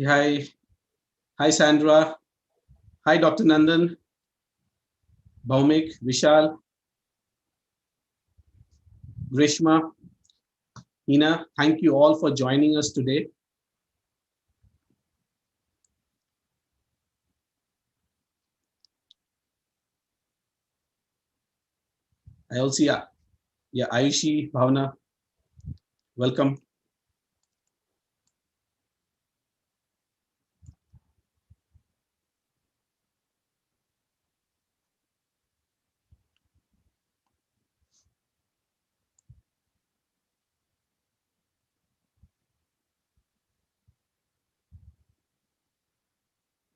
Hi, hi Sandra. Hi Dr. Nandan, Bhaumik, Vishal, Grishma, Hina. Thank you all for joining us today. I also, yeah, Ayushi, Bhavna, welcome.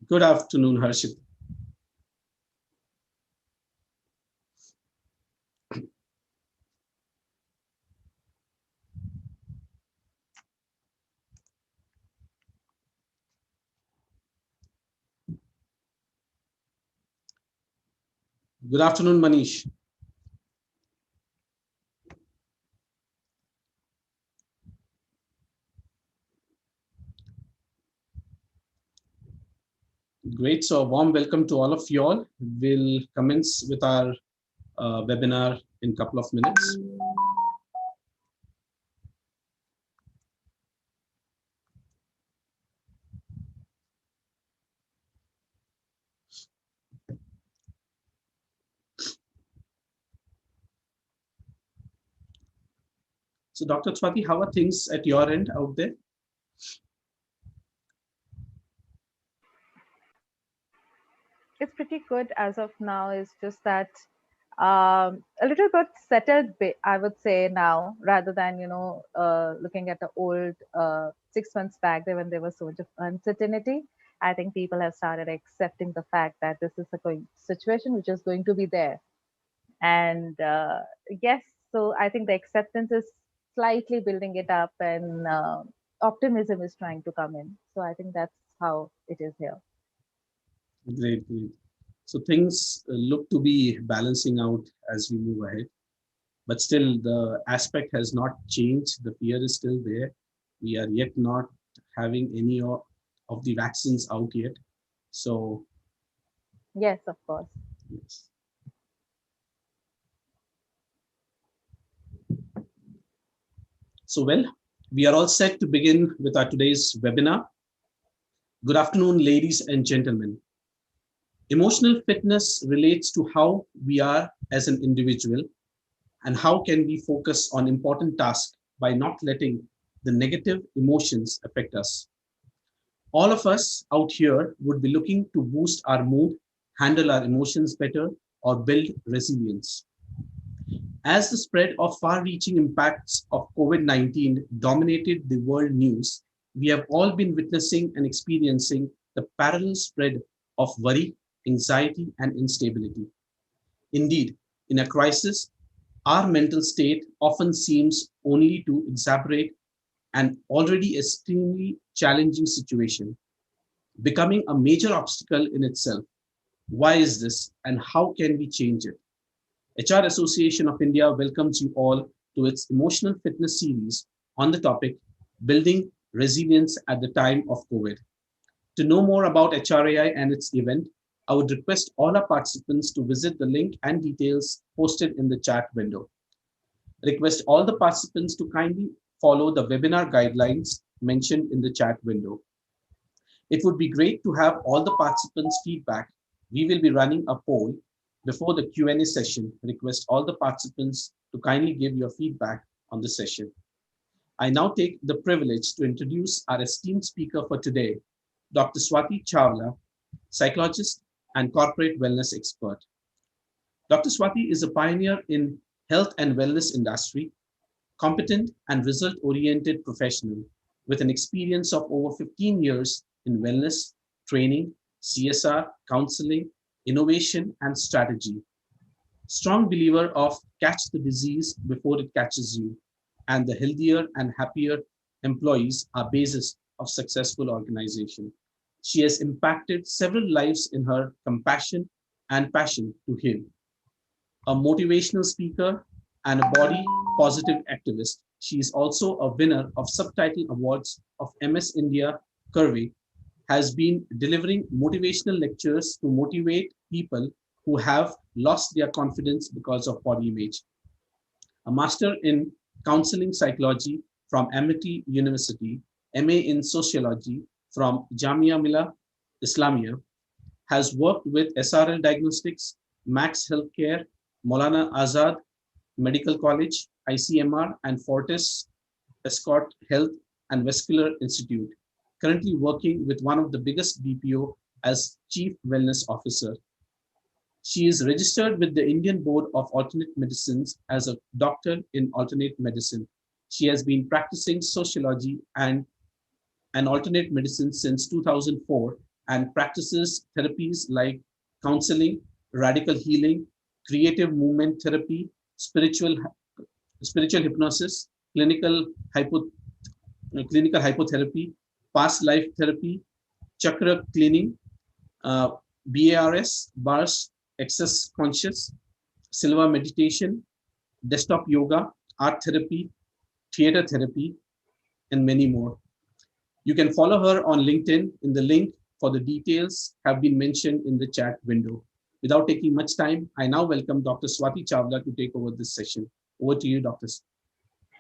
Good afternoon, Harshit. Good afternoon, Manish. Great. So, a warm welcome to all of you all. We'll commence with our webinar in a couple of minutes. So, Dr. Swati, how are things at your end out there? It's pretty good as of now. It's just that a little bit settled bit, I would say now, rather than looking at the old 6 months back there when there was so much of uncertainty. I think people have started accepting the fact that this is a situation which is going to be there, and yes, so I think the acceptance is slightly building it up, and optimism is trying to come in. So I think that's how it is here. Great, great. So, things look to be balancing out as we move ahead. But still the aspect has not changed. The fear is still there. We are yet not having any of the vaccines out yet. So Yes, of course. yes. So well, we are all set to begin with our today's webinar. Good afternoon, ladies and gentlemen. Emotional fitness relates to how we are as an individual and how can we focus on important tasks by not letting the negative emotions affect us. All of us out here would be looking to boost our mood, handle our emotions better, or build resilience. As the spread of far reaching impacts of COVID 19 dominated the world news, we have all been witnessing and experiencing the parallel spread of worry, anxiety, and instability. Indeed, in a crisis, our mental state often seems only to exacerbate an already extremely challenging situation, becoming a major obstacle in itself. Why is this and how can we change it? HR Association of India welcomes you all to its emotional fitness series on the topic Building Resilience at the Time of COVID. To know more about HRAI and its event, I would request all our participants to visit the link and details posted in the chat window. Request all the participants to kindly follow the webinar guidelines mentioned in the chat window. It would be great to have all the participants' feedback. We will be running a poll before the Q&A session. Request all the participants to kindly give your feedback on the session. I now take the privilege to introduce our esteemed speaker for today, Dr. Swati Chawla, psychologist and corporate wellness expert. Dr. Swati is a pioneer in health and wellness industry, competent and result-oriented professional with an experience of over 15 years in wellness, training, CSR, counseling, innovation, and strategy. Strong believer of catch the disease before it catches you, and the healthier and happier employees are basis of successful organization. She has impacted several lives in her compassion and passion to heal. A motivational speaker, and a body positive activist. She is also a winner of subtitle awards of MS India Curvy has been delivering motivational lectures to motivate people who have lost their confidence because of body image. A master in counseling psychology from Amity University, MA in sociology from Jamia Millia Islamia, has worked with SRL Diagnostics, Max Healthcare, Maulana Azad Medical College, ICMR, and Fortis Escort Health and Vascular Institute, currently working with one of the biggest BPO as Chief Wellness Officer. She is registered with the Indian Board of Alternate Medicines as a doctor in alternate medicine. She has been practicing sociology and alternate medicine since 2004 and practices therapies like counseling, radical healing, creative movement therapy, spiritual hypnosis, clinical hypotherapy, past life therapy, chakra cleaning, uh, BARS, bars, excess conscious, silva meditation, desktop yoga, art therapy, theater therapy, and many more. You can follow her on LinkedIn in the link for the details have been mentioned in the chat window. Without taking much time, I now welcome Dr. Swati Chawla to take over this session. Over to you, Dr.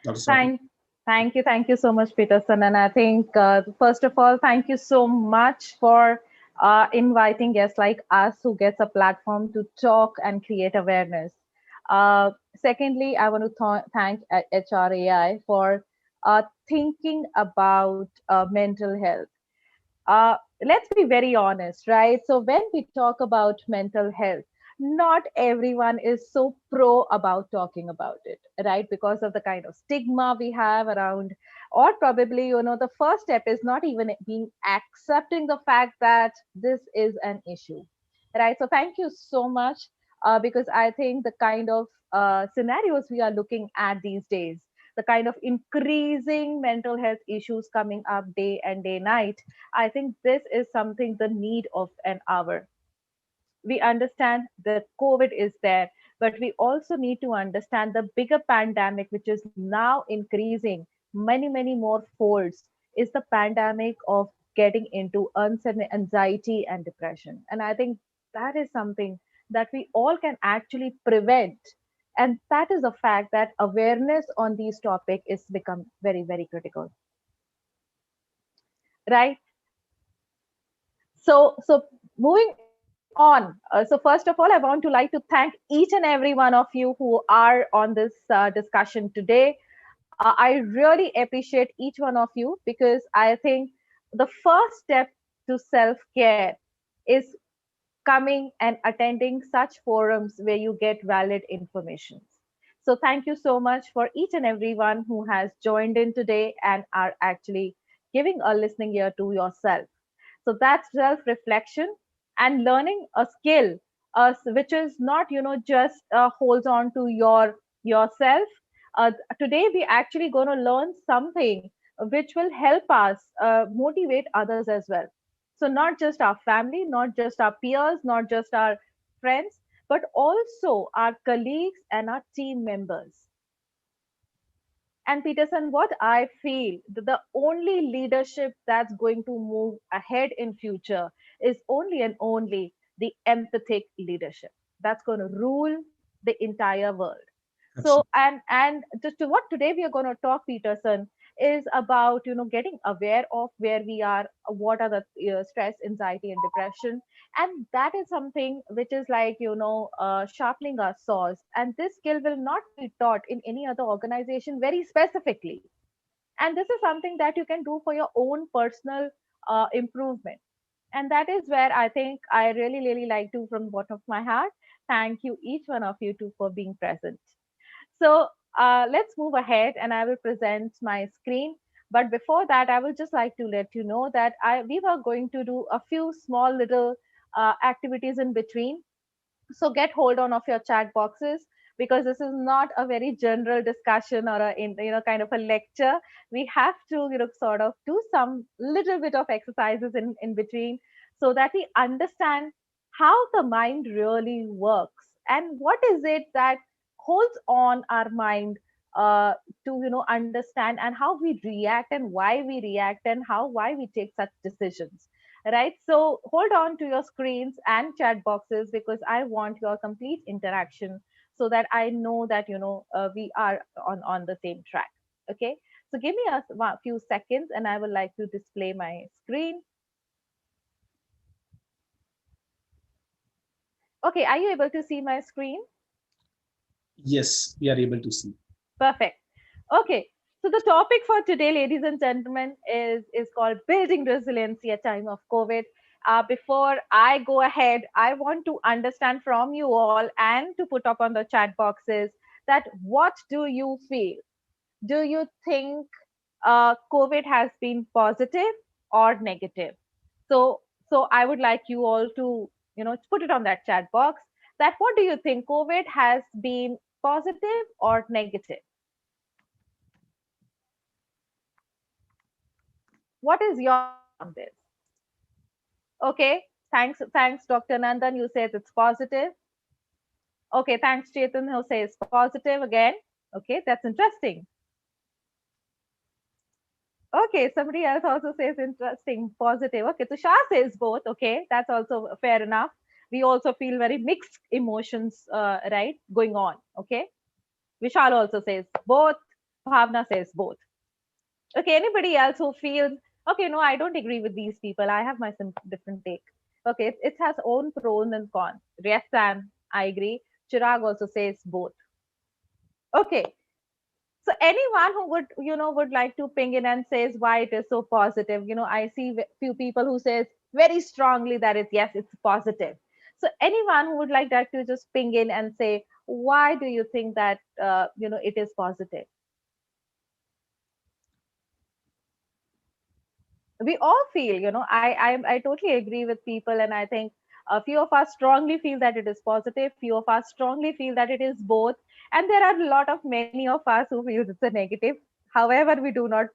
Swati. Thank, thank you so much, Peterson. And I think, first of all, thank you so much for inviting guests like us who gets a platform to talk and create awareness. Secondly, I want to thank HRAI for thinking about mental health. Let's be very honest, right? So when we talk about mental health, not everyone is so pro about talking about it, right? Because of the kind of stigma we have around, or probably, the first step is not even being accepting the fact that this is an issue, right? So thank you so much, because I think the kind of scenarios we are looking at these days, the kind of increasing mental health issues coming up day and day night, I think this is something the need of an hour. We understand the COVID is there, but we also need to understand the bigger pandemic, which is now increasing many more folds, is the pandemic of getting into anxiety and depression. And I think that is something that we all can actually prevent. And that is the fact that awareness on these topic is become very critical, right? So moving on, so first of all, I want to like to thank each and every one of you who are on this discussion today. I really appreciate each one of you, because I think the first step to self care is coming and attending such forums where you get valid information. So thank you so much for each and everyone who has joined in today and are actually giving a listening ear to yourself. So that's self reflection and learning a skill, which is not, just holds on to yourself. Today we actually going to learn something which will help us motivate others as well. So not just our family, not just our peers, not just our friends, but also our colleagues and our team members. And Peterson, what I feel that the only leadership that's going to move ahead in future is only and only the empathic leadership that's going to rule the entire world. So Absolutely. and just to what today we are going to talk, Peterson, is about getting aware of where we are, what are the stress, anxiety, and depression, and that is something which is like sharpening our saws. And this skill will not be taught in any other organization very specifically. And this is something that you can do for your own personal improvement. And that is where I think I really like to, from the bottom of my heart, thank you each one of you too for being present. So let's move ahead and I will present my screen. But before that, I will just like to let you know that we were going to do a few small little activities in between. So get hold on of your chat boxes, because this is not a very general discussion or a kind of a lecture. We have to sort of do some little bit of exercises in between, so that we understand how the mind really works and what is it that holds on our mind, uh, to understand and how we react and why we react and how why we take such decisions, right? So hold on to your screens and chat boxes because I want your complete interaction so that I know that we are on the same track. Okay, so give me a few seconds and I would like to display my screen. Okay, are you able to see my screen? Yes, we are able to see. Perfect. Okay. So the topic for today, ladies and gentlemen, is called building resiliency at time of COVID. Before I go ahead, I want to understand from you all and to put up on the chat boxes that what do you feel? Do you think COVID has been positive or negative? So I would like you all to put it on that chat box. That what do you think? COVID has been positive or negative? What is your take on this? Okay, thanks, Dr. Nandan. You says it's positive. Okay, thanks, Chetan, who says positive again. Okay, that's interesting. Okay, somebody else also says interesting, positive. Okay, Tushar says both. Okay, that's also fair enough. We also feel very mixed emotions, right, going on. Okay, Vishal also says both. Bhavna says both. Okay, anybody else who feels okay? No, I don't agree with these people. I have my different take. Okay, it has own pros and cons. Yes, Sam, I agree. Chirag also says both. Okay, so anyone who would like to ping in and says why it is so positive. I see few people who says very strongly that is yes, it's positive. So anyone who would like that to just ping in and say why do you think that it is positive? We all feel I totally agree with people, and I think a few of us strongly feel that it is positive, few of us strongly feel that it is both, and there are a lot of many of us who feels it's a negative. However, we do not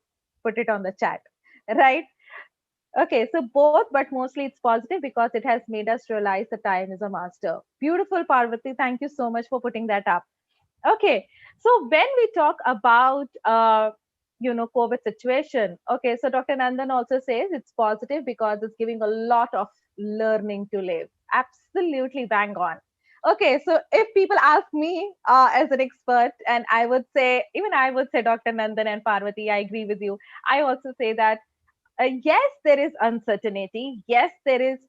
put it on the chat, right? Okay, so both, but mostly it's positive because it has made us realize the time is a master. Beautiful, Parvati, thank you so much for putting that up. Okay, so when we talk about COVID situation, okay, so Dr. Nandan also says it's positive because it's giving a lot of learning to live. Absolutely bang on. Okay, so if people ask me as an expert, and I would say, even I would say, Dr. Nandan and Parvati, I agree with you. I also say that yes, there is uncertainty. Yes, there is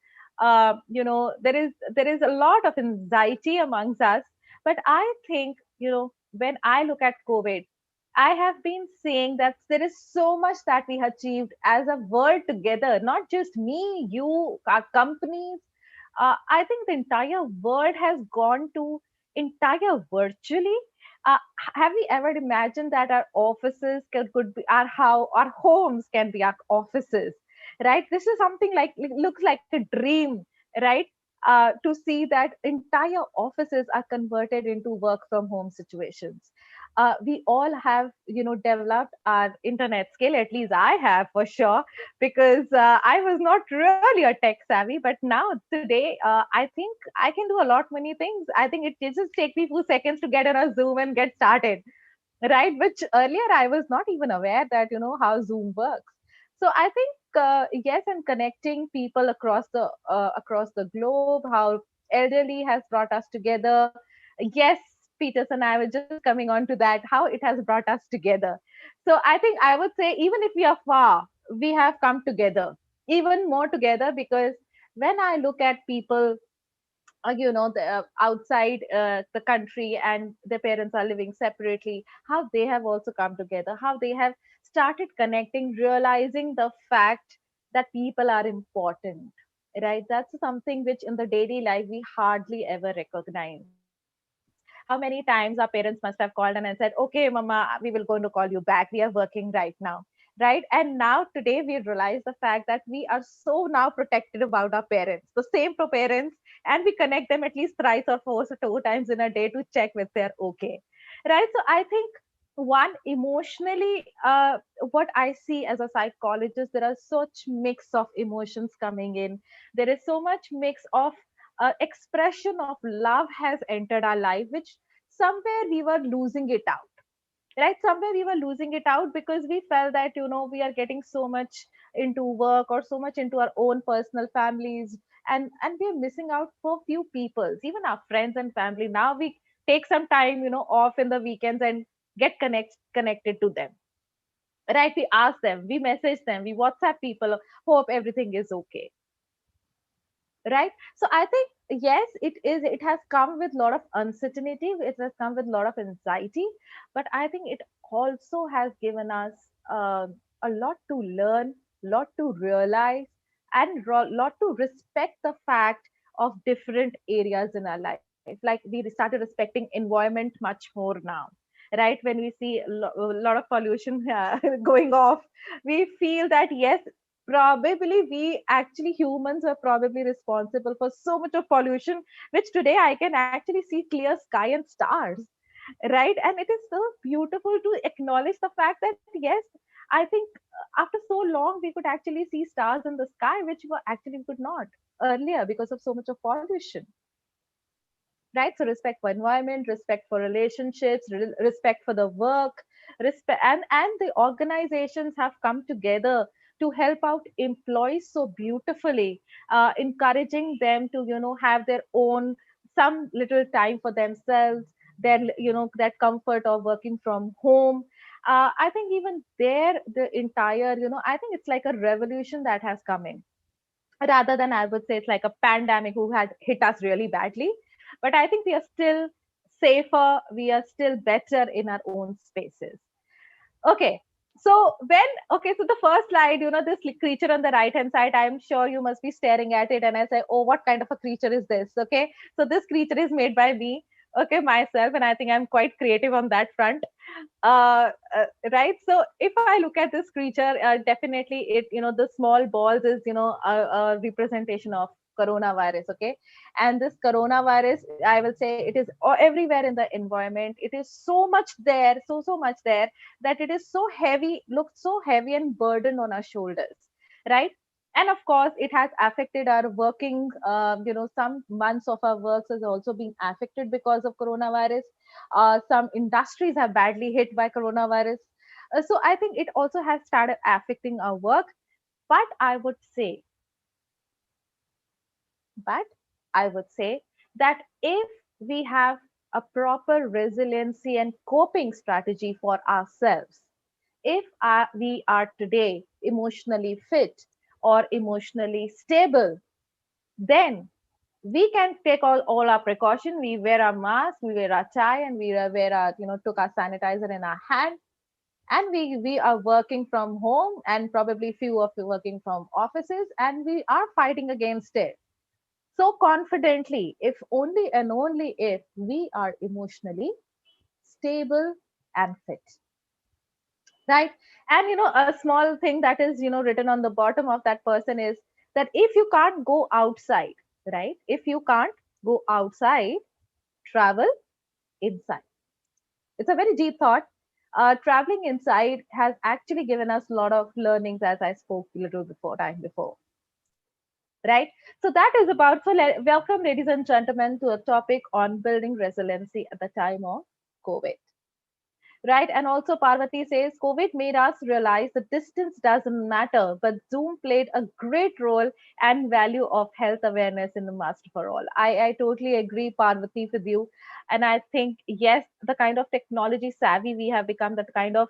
there is a lot of anxiety amongst us. But I think when I look at COVID, I have been saying that there is so much that we achieved as a world together, not just me, you, our companies. I think the entire world has gone to entire virtually. uh, have we ever imagined that our offices could be our how our homes can be our offices, right? This is something like looks like a dream, right? To see that entire offices are converted into work from home situations. We all have developed our internet skill, at least I have for sure, because I was not really a tech savvy, but now today I think I can do a lot many things. I think it just take me few seconds to get on a Zoom and get started, right? Which earlier I was not even aware that how Zoom works. So I think yes, and connecting people across the globe, how elderly has brought us together. Yes, Peterson, I was just coming on to that, how it has brought us together. So I think I would say even if we are far, we have come together, even more together, because when I look at people outside the country and their parents are living separately, how they have also come together, how they have started connecting, realizing the fact that people are important, right? That's something which in the daily life we hardly ever recognize. How many times our parents must have called and said, okay mama, we will going to call you back, we are working right now, right? And now today we realize the fact that we are so now protected about our parents, the same pro parents, and we connect them at least thrice or four or two times in a day to check if they're okay, right? So I think one emotionally, what I see as a psychologist, there are such mix of emotions coming in. There is so much mix of expression of love has entered our life, which somewhere we were losing it out, right? Somewhere we were losing it out because we felt that, we are getting so much into work or so much into our own personal families, and we are missing out for few peoples, even our friends and family. Now we take some time, off in the weekends and get connected to them, right? We ask them, we message them, we WhatsApp people, hope everything is okay, right? So I think, yes, it has come with a lot of uncertainty, it has come with a lot of anxiety, but I think it also has given us uh, a lot to learn, lot to realize, and lot to respect the fact of different areas in our life. Like we started respecting environment much more now, right? When we see a lot of pollution going off, we feel that, yes, probably we actually humans are probably responsible for so much of pollution, which today I can actually see clear sky and stars, right? And it is so beautiful to acknowledge the fact that, yes, I think after so long we could actually see stars in the sky, which were actually we could not earlier because of so much of pollution, right? So respect for environment, respect for relationships, respect for the work, respect, and the organizations have come together to help out employees so beautifully, encouraging them to, have their own some little time for themselves, their, that comfort of working from home. I think even there, the entire, I think it's like a revolution that has come in, rather than, I would say, it's like a pandemic who had hit us really badly. But I think we are still safer, we are still better in our own spaces. Okay. So the first slide, this creature on the right hand side, I'm sure you must be staring at it and I say, oh, what kind of a creature is this? Okay. So this creature is made by me, okay, myself, and I think I'm quite creative on that front. uh, right, so if I look at this creature, definitely it, the small balls is, a representation of coronavirus. Okay, and this coronavirus, I will say, it is everywhere in the environment. It is so much there, so much there, that it is so heavy, looks so heavy and burden on our shoulders, right? And of course it has affected our working, some months of our works has also been affected because of coronavirus. Some industries have badly hit by coronavirus. So I think it also has started affecting our work. But I would say, but I would say that if we have a proper resiliency and coping strategy for ourselves, if we are today emotionally fit or emotionally stable, then we can take all our precaution. We wear our mask, we wear our tie, and we wear our, took our sanitizer in our hand, and we are working from home, and probably few of you working from offices, and we are fighting against it so confidently, if only and only if we are emotionally stable and fit, right? And a small thing that is, written on the bottom of that person is that if you can't go outside, right, if you can't go outside, travel inside. It's a very deep thought. Traveling inside has actually given us a lot of learnings, as I spoke a little before time before, right? So that is about. So welcome, ladies and gentlemen, to a topic on building resiliency at the time of COVID, right? And also Parvati says COVID made us realize the distance doesn't matter, but Zoom played a great role and value of health awareness in the master for all. I totally agree, Parvati, with you. And I think, yes, the kind of technology savvy we have become, that kind of,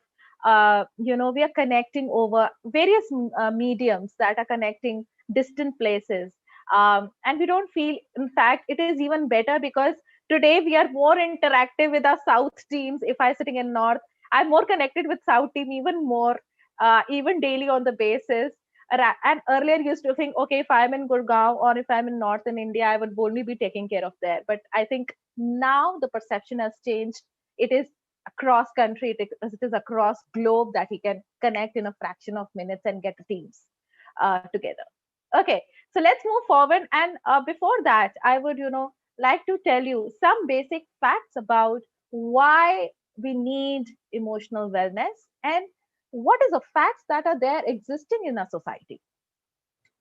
we are connecting over various mediums that are connecting distant places. And we don't feel, in fact, it is even better because today we are more interactive with our south teams. If I sitting in north, I'm more connected with south team even more, even daily on the basis. And earlier used to think, okay, if I'm in Gurgaon or if I'm in northern India, I would only be taking care of there. But I think now the perception has changed. It is across country, it is across globe, that he can connect in a fraction of minutes and get teams together. Okay, so let's move forward. And before that, I would, like to tell you some basic facts about why we need emotional wellness, and what is the facts that are there existing in our society,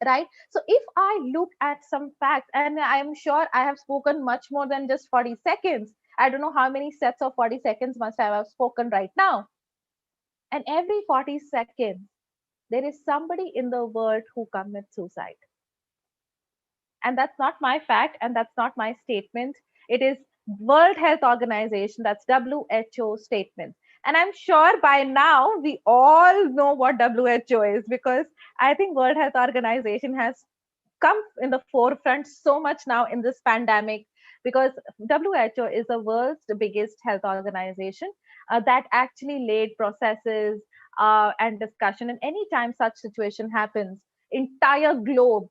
right? So if I look at some facts, and I am sure I have spoken much more than just 40 seconds, I don't know how many sets of 40 seconds must I have spoken right now. And every 40 seconds, there is somebody in the world who commits suicide. And that's not my fact, and that's not my statement. It is World Health Organization, that's WHO statement. And I'm sure by now we all know what WHO is, because I think World Health Organization has come in the forefront so much now in this pandemic, because WHO is the world's biggest health organization that actually laid processes and discussion. And anytime such situation happens, entire globe,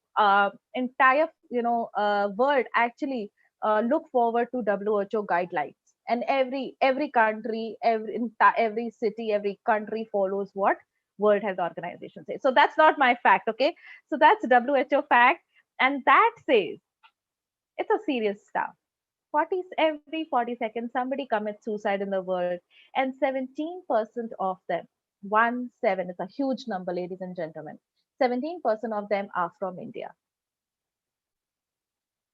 entire world actually look forward to WHO guidelines. And every country, every city, every country follows what World Health Organization says. So that's not my fact, okay? So that's WHO fact, and that says it's a serious stuff. 40 every 40 seconds somebody commits suicide in the world, and 17% of them, 1 7, it's a huge number, ladies and gentlemen. 17% of them are from India.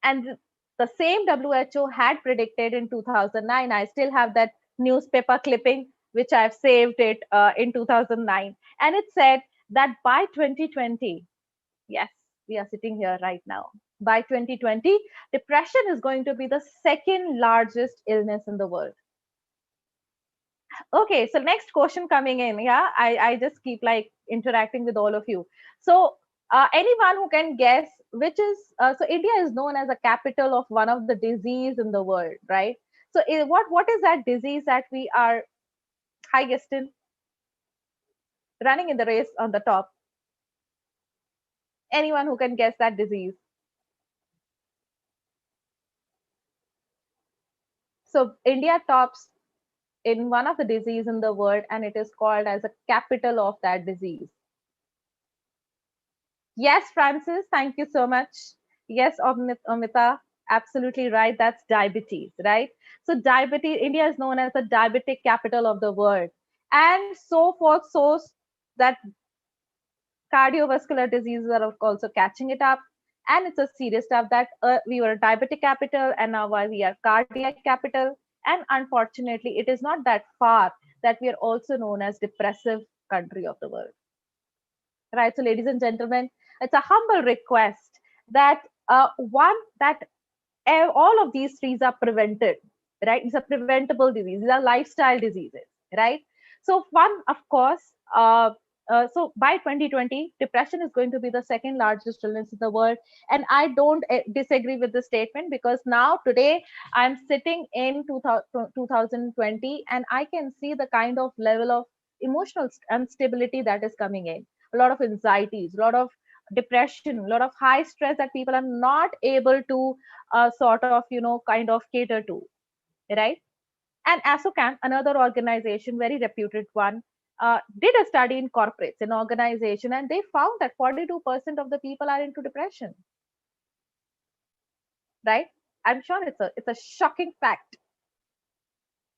And the same WHO had predicted in 2009. I still have that newspaper clipping, which I've saved it in 2009. And it said that by 2020, yes, we are sitting here right now. By 2020, depression is going to be the second largest illness in the world. Okay, so next question coming in. Yeah, I just keep like interacting with all of you. So, anyone who can guess which is, so India is known as a capital of one of the disease in the world, right? So, what is that disease that we are highest in, running in the race on the top? Anyone who can guess that disease? So, India tops in one of the disease in the world, and it is called as a capital of that disease. Yes, Francis, thank you so much. Yes, Amita, absolutely right. That's diabetes, right? So diabetes, India is known as the diabetic capital of the world, and so forth. So that cardiovascular diseases are also catching it up, and it's a serious stuff that we were a diabetic capital, and now we are cardiac capital. And unfortunately, it is not that far that we are also known as depressive country of the world. Right. So, ladies and gentlemen, it's a humble request that one that all of these trees are prevented. Right. These are preventable diseases. These are lifestyle diseases. Right. So, one, of course. So by 2020, depression is going to be the second largest illness in the world, and I don't disagree with the statement, because now today I'm sitting in 2020, and I can see the kind of level of emotional instability that is coming in, a lot of anxieties, a lot of depression, a lot of high stress that people are not able to sort of kind of cater to, right? And ASOCAM, another organization, very reputed one, did a study in corporates, in organization, and they found that 42% of the people are into depression, right? I'm sure it's a shocking fact.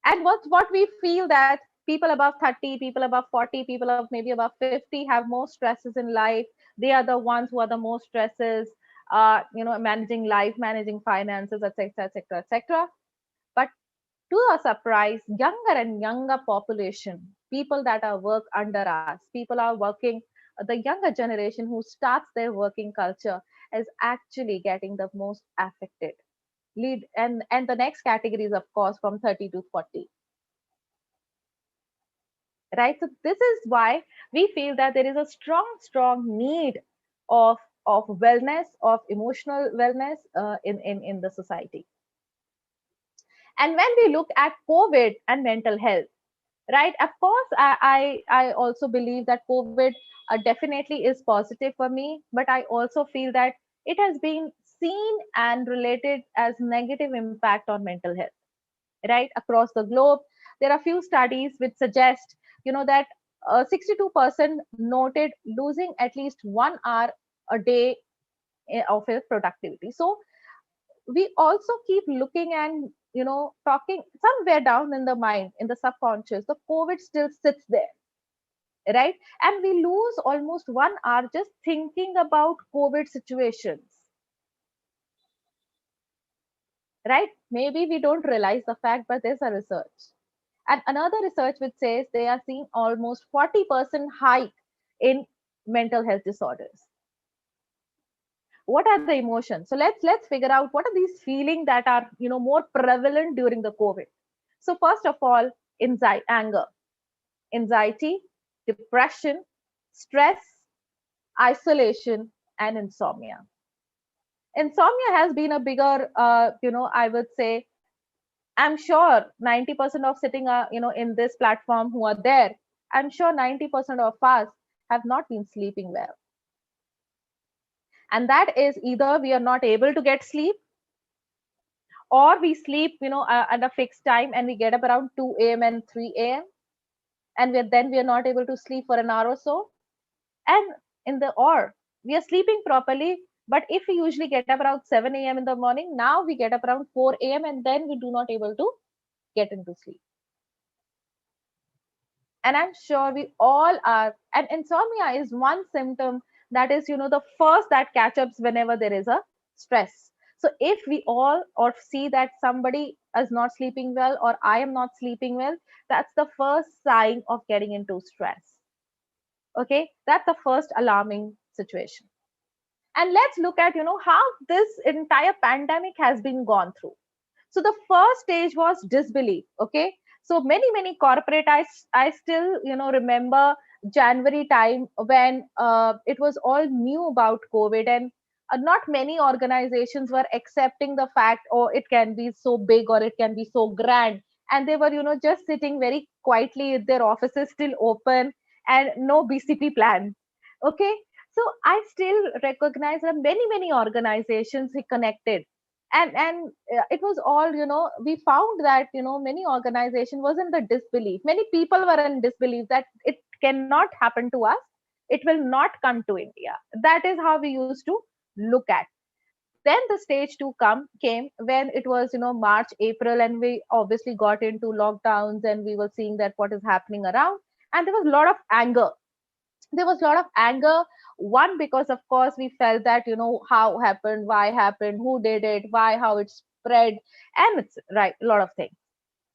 And what we feel that people above 30, people above 40, people of maybe above 50 have more stresses in life. They are the ones who are the most stresses, managing life, managing finances, etc., etc., etc. But to a surprise, younger and younger population, people that are work under us, people are working, the younger generation who starts their working culture is actually getting the most affected. Lead and the next category is of course from 30 to 40. Right. So this is why we feel that there is a strong need of wellness, of emotional wellness in the society. And when we look at COVID and mental health, right, of course, I also believe that COVID definitely is positive for me, but I also feel that it has been seen and related as negative impact on mental health, right, across the globe. There are few studies which suggest that 62% noted losing at least 1 hour a day of his productivity. So we also keep looking and talking somewhere down in the mind, in the subconscious, the COVID still sits there, right? And we lose almost 1 hour just thinking about COVID situations. right? Maybe we don't realize the fact, but there's a research. And another research which says they are seeing almost 40% hike in mental health disorders. What are the emotions? So let's figure out what are these feelings that are more prevalent during the COVID. So first of all, anger, anxiety, depression, stress, isolation, and insomnia. Insomnia has been a bigger, I would say, I'm sure 90% of sitting, in this platform who are there, I'm sure 90% of us have not been sleeping well. And that is either we are not able to get sleep, or we sleep, at a fixed time and we get up around 2 a.m. and 3 a.m. And then we are not able to sleep for an hour or so. And or we are sleeping properly, but if we usually get up around 7 a.m. in the morning, now we get up around 4 a.m. and then we do not able to get into sleep. And I'm sure we all are. And insomnia is one symptom that is, the first that catch ups whenever there is a stress. So if we all or see that somebody is not sleeping well or I am not sleeping well, that's the first sign of getting into stress. Okay, that's the first alarming situation. And let's look at how this entire pandemic has been gone through. So the first stage was disbelief. Okay, so many corporate, I still remember January time when it was all new about COVID, and not many organizations were accepting the fact, oh, it can be so big or it can be so grand, and they were just sitting very quietly, their offices still open and no BCP plan. Okay, so I still recognize that many organizations he connected, and it was all, we found that many organization was in the disbelief, many people were in disbelief that it cannot happen to us, it will not come to India. That is how we used to look at. Then the stage 2 came when it was March, April, and we obviously got into lockdowns and we were seeing that what is happening around, and there was a lot of anger. There was a lot of anger. One, because of course we felt that how happened, why happened, who did it, why, how it spread, and it's right, a lot of things,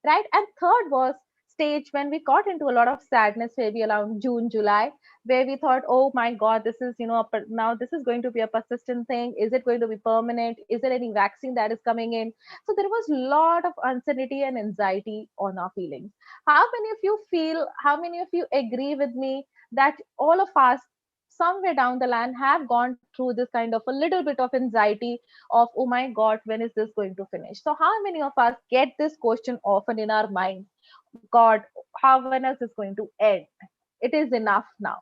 right? And third was stage when we got into a lot of sadness, maybe around June, July, where we thought, oh my god, this is now this is going to be a persistent thing. Is it going to be permanent? Is there any vaccine that is coming in? So there was a lot of uncertainty and anxiety on our feelings. How many of you feel, how many of you agree with me that all of us somewhere down the line have gone through this kind of a little bit of anxiety of, oh my god, when is this going to finish? So how many of us get this question often in our mind? God, how, when is this going to end? It is enough now,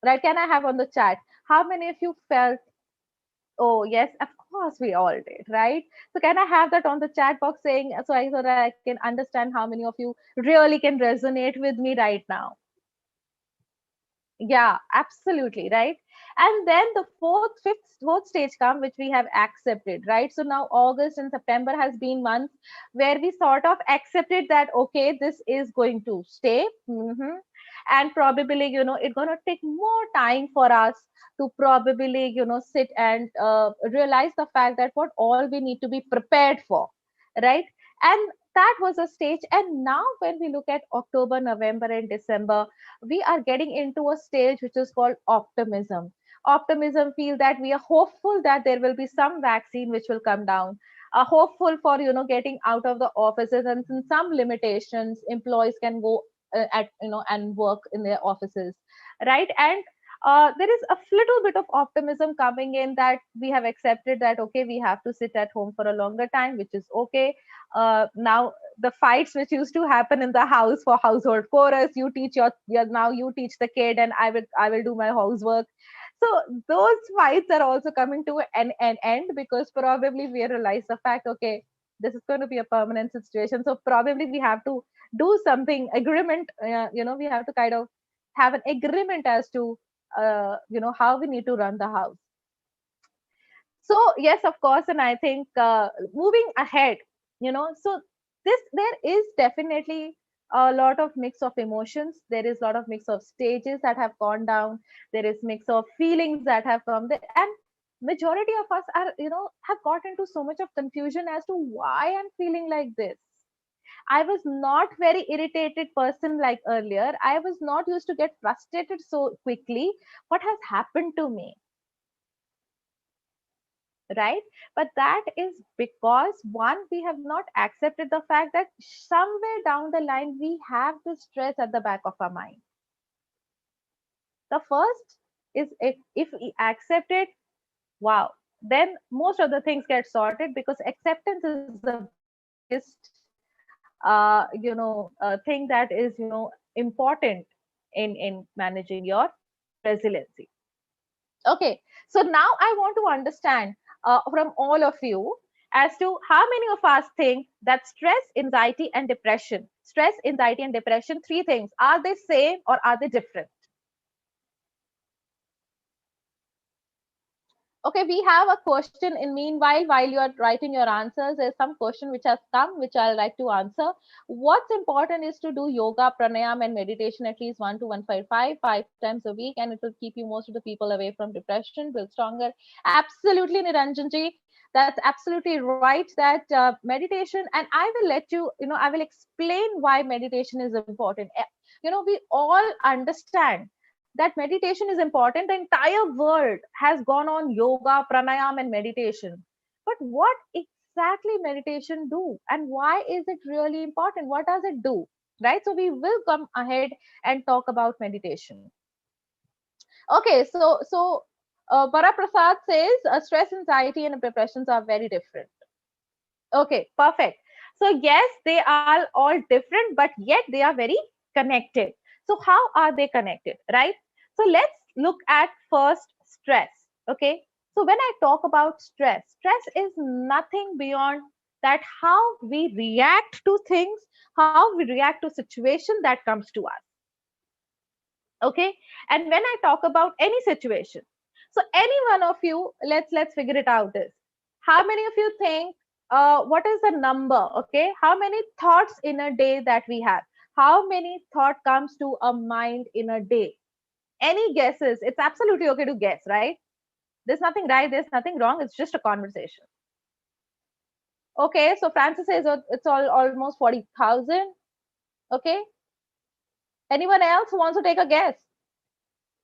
right? Can I have on the chat, how many of you felt, oh yes, of course we all did, right? So can I have that on the chat box saying, so that I can understand how many of you really can resonate with me right now? Yeah, absolutely, right. And then the fourth stage come, which we have accepted, right? So now August and September has been months where we sort of accepted that okay, this is going to stay. And probably it's going to take more time for us to probably sit and realize the fact that what all we need to be prepared for, right? And that was a stage. And now when we look at October, November, and December, we are getting into a stage which is called optimism. Optimism feel that we are hopeful that there will be some vaccine which will come down, hopeful for getting out of the offices, and in some limitations employees can go at and work in their offices, right? And there is a little bit of optimism coming in that we have accepted that okay, we have to sit at home for a longer time, which is okay. Now the fights which used to happen in the house for household chorus, you teach your now you teach the kid and I will do my housework. So those fights are also coming to an end, because probably we realize the fact, okay, this is going to be a permanent situation, so probably we have to do something agreement, we have to kind of have an agreement as to how we need to run the house. So yes, of course, and I think moving ahead, so there is definitely a lot of mix of emotions, there is a lot of mix of stages that have gone down, there is mix of feelings that have come there. And Majority of us are, have got into so much of confusion as to why I'm feeling like this. I was not very irritated person like earlier. I was not used to get frustrated so quickly. What has happened to me? Right? But that is because one, we have not accepted the fact that somewhere down the line we have the stress at the back of our mind. The first is, if we accept it, wow, then most of the things get sorted, because acceptance is the biggest thing that is important in managing your resiliency. Okay, so now I want to understand from all of you as to how many of us think that stress, anxiety, and depression, three things, are they same or are they different? Okay, we have a question in meanwhile. While you are writing your answers, there's some question which has come, which I'll like to answer. What's important is to do yoga, pranayam, and meditation at least 1 to 1.5 times a week, and it will keep you most of the people away from depression, build stronger. Absolutely, Niranjanji, that's absolutely right. That meditation, and I will let you, I will explain why meditation is important. We all understand that meditation is important. The entire world has gone on yoga, pranayam, and meditation. But what exactly meditation do, and why is it really important? What does it do? Right? So we will come ahead and talk about meditation. Okay, Bara Prasad says stress, anxiety, and depressions are very different. Okay, perfect. So yes, they are all different, but yet they are very connected. So how are they connected, right? So let's look at first stress. Okay. So when I talk about stress, stress is nothing beyond that how we react to things, how we react to situation that comes to us. Okay. And when I talk about any situation, so any one of you, let's figure it out, is how many of you think, what is the number, okay, how many thoughts in a day that we have, how many thought comes to a mind in a day? Any guesses? It's absolutely okay to guess, right? There's nothing right, there's nothing wrong, it's just a conversation. Okay, so Francis says it's all almost 40,000. Okay, anyone else who wants to take a guess?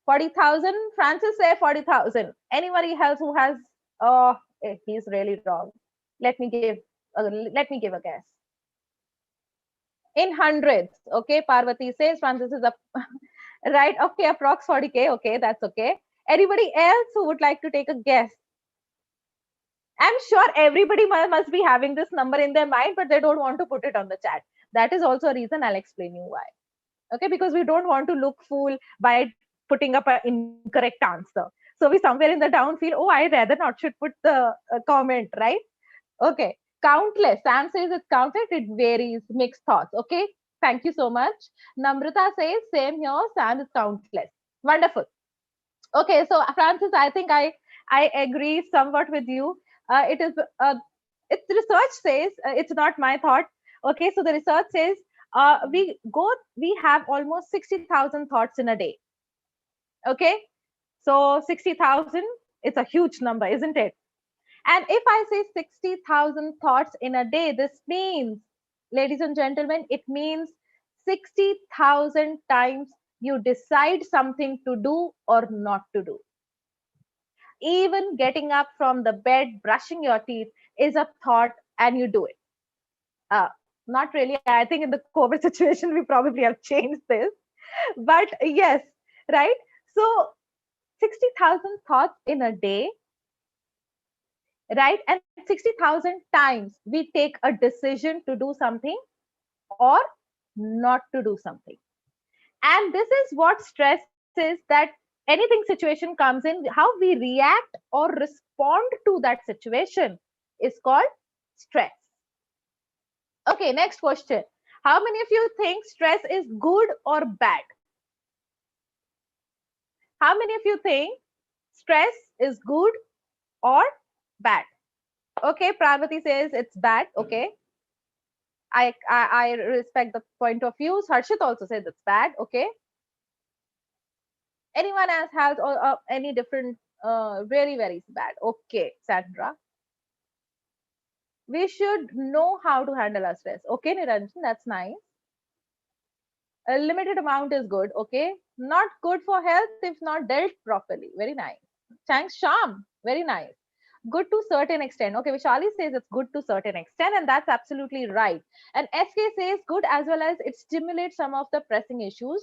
40,000. Francis say 40,000. Anybody else who has, oh, he's really wrong. Let me give a guess. In hundreds. Okay, Parvati says Francis is up. Right. Okay, approx 40K. Okay, that's okay. Anybody else who would like to take a guess? I'm sure everybody must be having this number in their mind, but they don't want to put it on the chat. That is also a reason. I'll explain you why. Okay, because we don't want to look fool by putting up an incorrect answer. So we somewhere in the down feel, oh, I rather not should put the comment, right? Okay, countless. Sam says it's countless. It varies. Mixed thoughts. Okay, thank you so much. Namrata says same here. Sam is countless. Wonderful. Okay, so Francis, I think I agree somewhat with you. It is it's research says, it's not my thought. Okay, so the research says we have almost 60,000 thoughts in a day. Okay, so 60,000, it's a huge number, isn't it? And if I say 60,000 thoughts in a day, this means, ladies and gentlemen, it means 60,000 times you decide something to do or not to do. Even getting up from the bed, brushing your teeth is a thought, and you do it. Not really. I think in the COVID situation, we probably have changed this. But yes, right? So 60,000 thoughts in a day, right? And 60,000 times we take a decision to do something or not to do something. And this is what stress is, that anything situation comes in, how we react or respond to that situation is called stress. Okay, next question. How many of you think stress is good or bad? How many of you think stress is good or bad? Okay, Parvati says it's bad. Okay, I respect the point of views. Harshit also says it's bad. Okay, anyone else has any different Very, very bad. Okay, Sandra. We should know how to handle our stress. Okay, Niranjan, that's nice. A limited amount is good. Okay, not good for health if not dealt properly. Very nice. Thanks, Sham. Very nice. Good to certain extent. Okay, Vishali says it's good to certain extent, and that's absolutely right. And SK says good as well as it stimulates some of the pressing issues.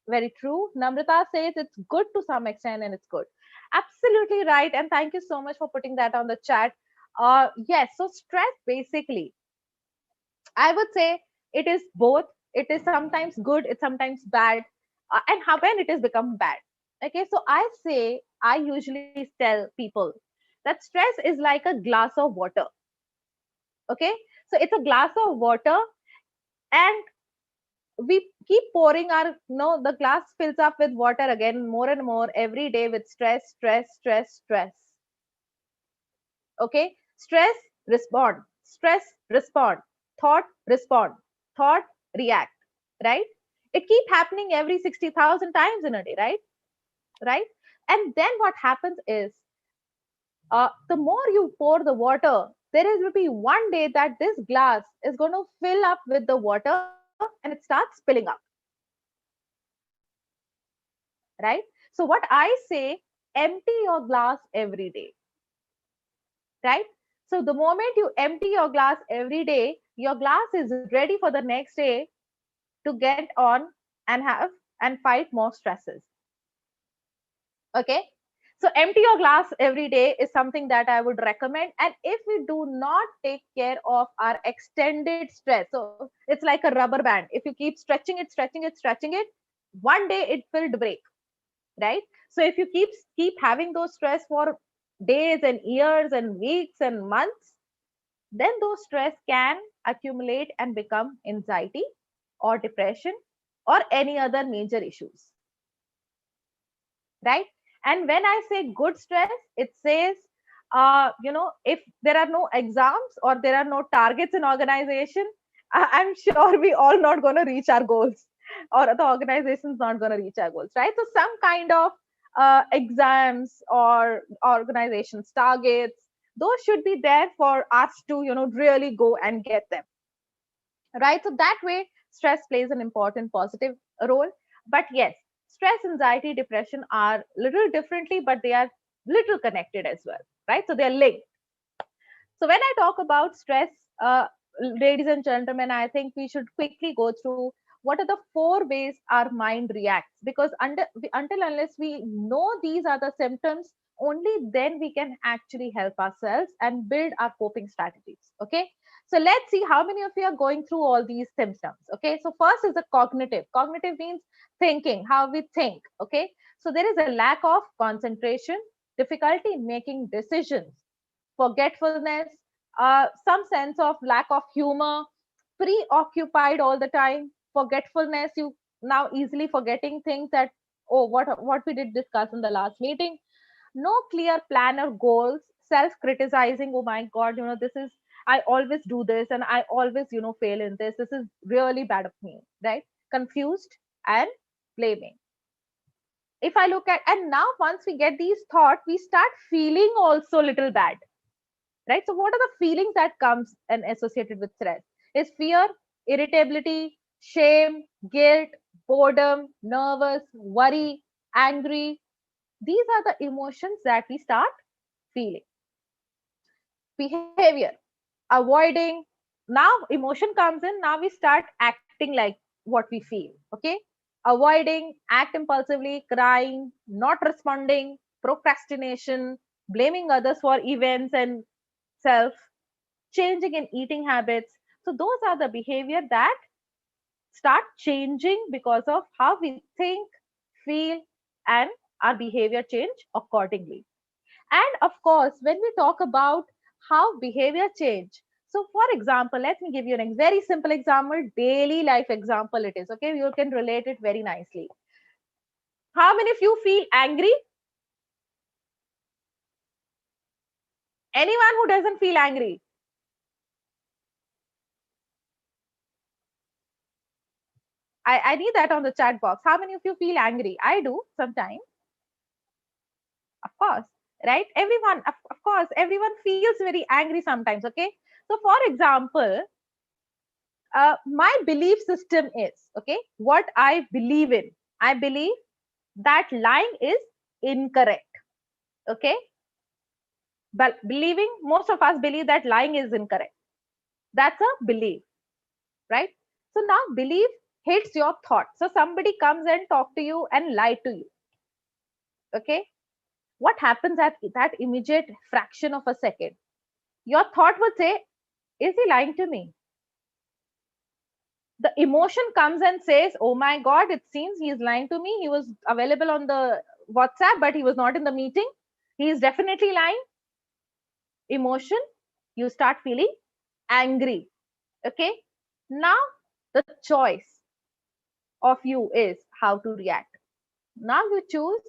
Very true. Namrata says it's good to some extent and it's good. Absolutely right. And thank you so much for putting that on the chat. Yes, so stress basically, I would say it is both. It is sometimes good, it's sometimes bad, and how when it is become bad. Okay, so I usually tell people that stress is like a glass of water. Okay, so it's a glass of water, and we keep pouring our the glass fills up with water again more and more every day with stress, stress, stress, stress. Okay, stress respond, stress respond, thought respond, thought react, right? It keep happening every 60,000 times in a day, right? And then what happens is, the more you pour the water, will be one day that this glass is going to fill up with the water and it starts spilling up, right? So what I say, empty your glass every day, right? So the moment you empty your glass every day, your glass is ready for the next day to get on and have and fight more stresses. Okay. So empty your glass every day is something that I would recommend. And if we do not take care of our extended stress, so it's like a rubber band. If you keep stretching it, stretching it, stretching it, one day it will break, right? So if you keep having those stress for days and years and weeks and months, then those stress can accumulate and become anxiety or depression or any other major issues, right? And when I say good stress, it says, if there are no exams or there are no targets in organization, I'm sure we all not going to reach our goals, or the organization's not going to reach our goals, right? So some kind of exams or organizations targets, those should be there for us to really go and get them, right? So that way stress plays an important positive role. But yes, stress, anxiety, depression are little differently, but they are little connected as well, right? So they're linked. So when I talk about stress, uh, ladies and gentlemen, I think we should quickly go through what are the four ways our mind reacts, because until unless we know these are the symptoms, only then we can actually help ourselves and build our coping strategies. Okay, so let's see how many of you are going through all these symptoms. Okay, so first is the cognitive. Cognitive means thinking, how we think. Okay, so there is a lack of concentration, difficulty in making decisions, forgetfulness, some sense of lack of humor, preoccupied all the time, forgetfulness. You now easily forgetting things that, oh, what we did discuss in the last meeting. No clear plan or goals, self-criticizing. Oh my God, this is, I always do this and I always fail in this. This is really bad of me, right? Confused and blaming. If I look at, and now once we get these thoughts, we start feeling also little bad, right? So what are the feelings that comes and associated with stress? Is fear, irritability, shame, guilt, boredom, nervous, worry, angry. These are the emotions that we start feeling. Behavior, avoiding. Now emotion comes in, now we start acting like what we feel. Okay, avoiding, act impulsively, crying, not responding, procrastination, blaming others for events and self, changing in eating habits. So those are the behavior that start changing because of how we think, feel, and our behavior change accordingly. And of course, when we talk about how behavior change, so for example, let me give you a very simple example, daily life example it is. Okay, you can relate it very nicely. How many of you feel angry? Anyone who doesn't feel angry? I need that on the chat box. How many of you feel angry? I do sometimes, of course. right? Everyone, of course, everyone feels very angry sometimes. Okay, so for example, my belief system is, okay, what I believe in. I believe that lying is incorrect. Okay, but believing, most of us believe that lying is incorrect. That's a belief, right? So now belief hits your thought. So somebody comes and talk to you and lie to you. Okay, what happens at that immediate fraction of a second? Your thought would say, is he lying to me? The emotion comes and says, oh my god, it seems he is lying to me. He was available on the WhatsApp, but he was not in the meeting. He is definitely lying. Emotion, you start feeling angry. Okay, now the choice of you is how to react. Now you choose,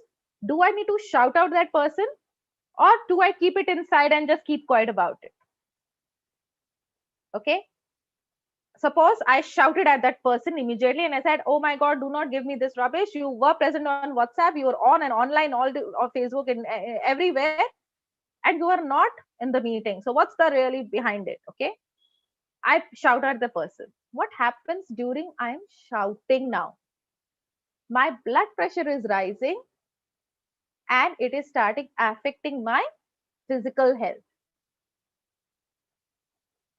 do I need to shout out that person, or do I keep it inside and just keep quiet about it? Okay, suppose I shouted at that person immediately and I said, oh my god, do not give me this rubbish. You were present on WhatsApp, you were on and online all the, or Facebook and everywhere, and you are not in the meeting. So what's the really behind it? Okay, I shout at the person. What happens during I am shouting now? My blood pressure is rising and it is starting affecting my physical health,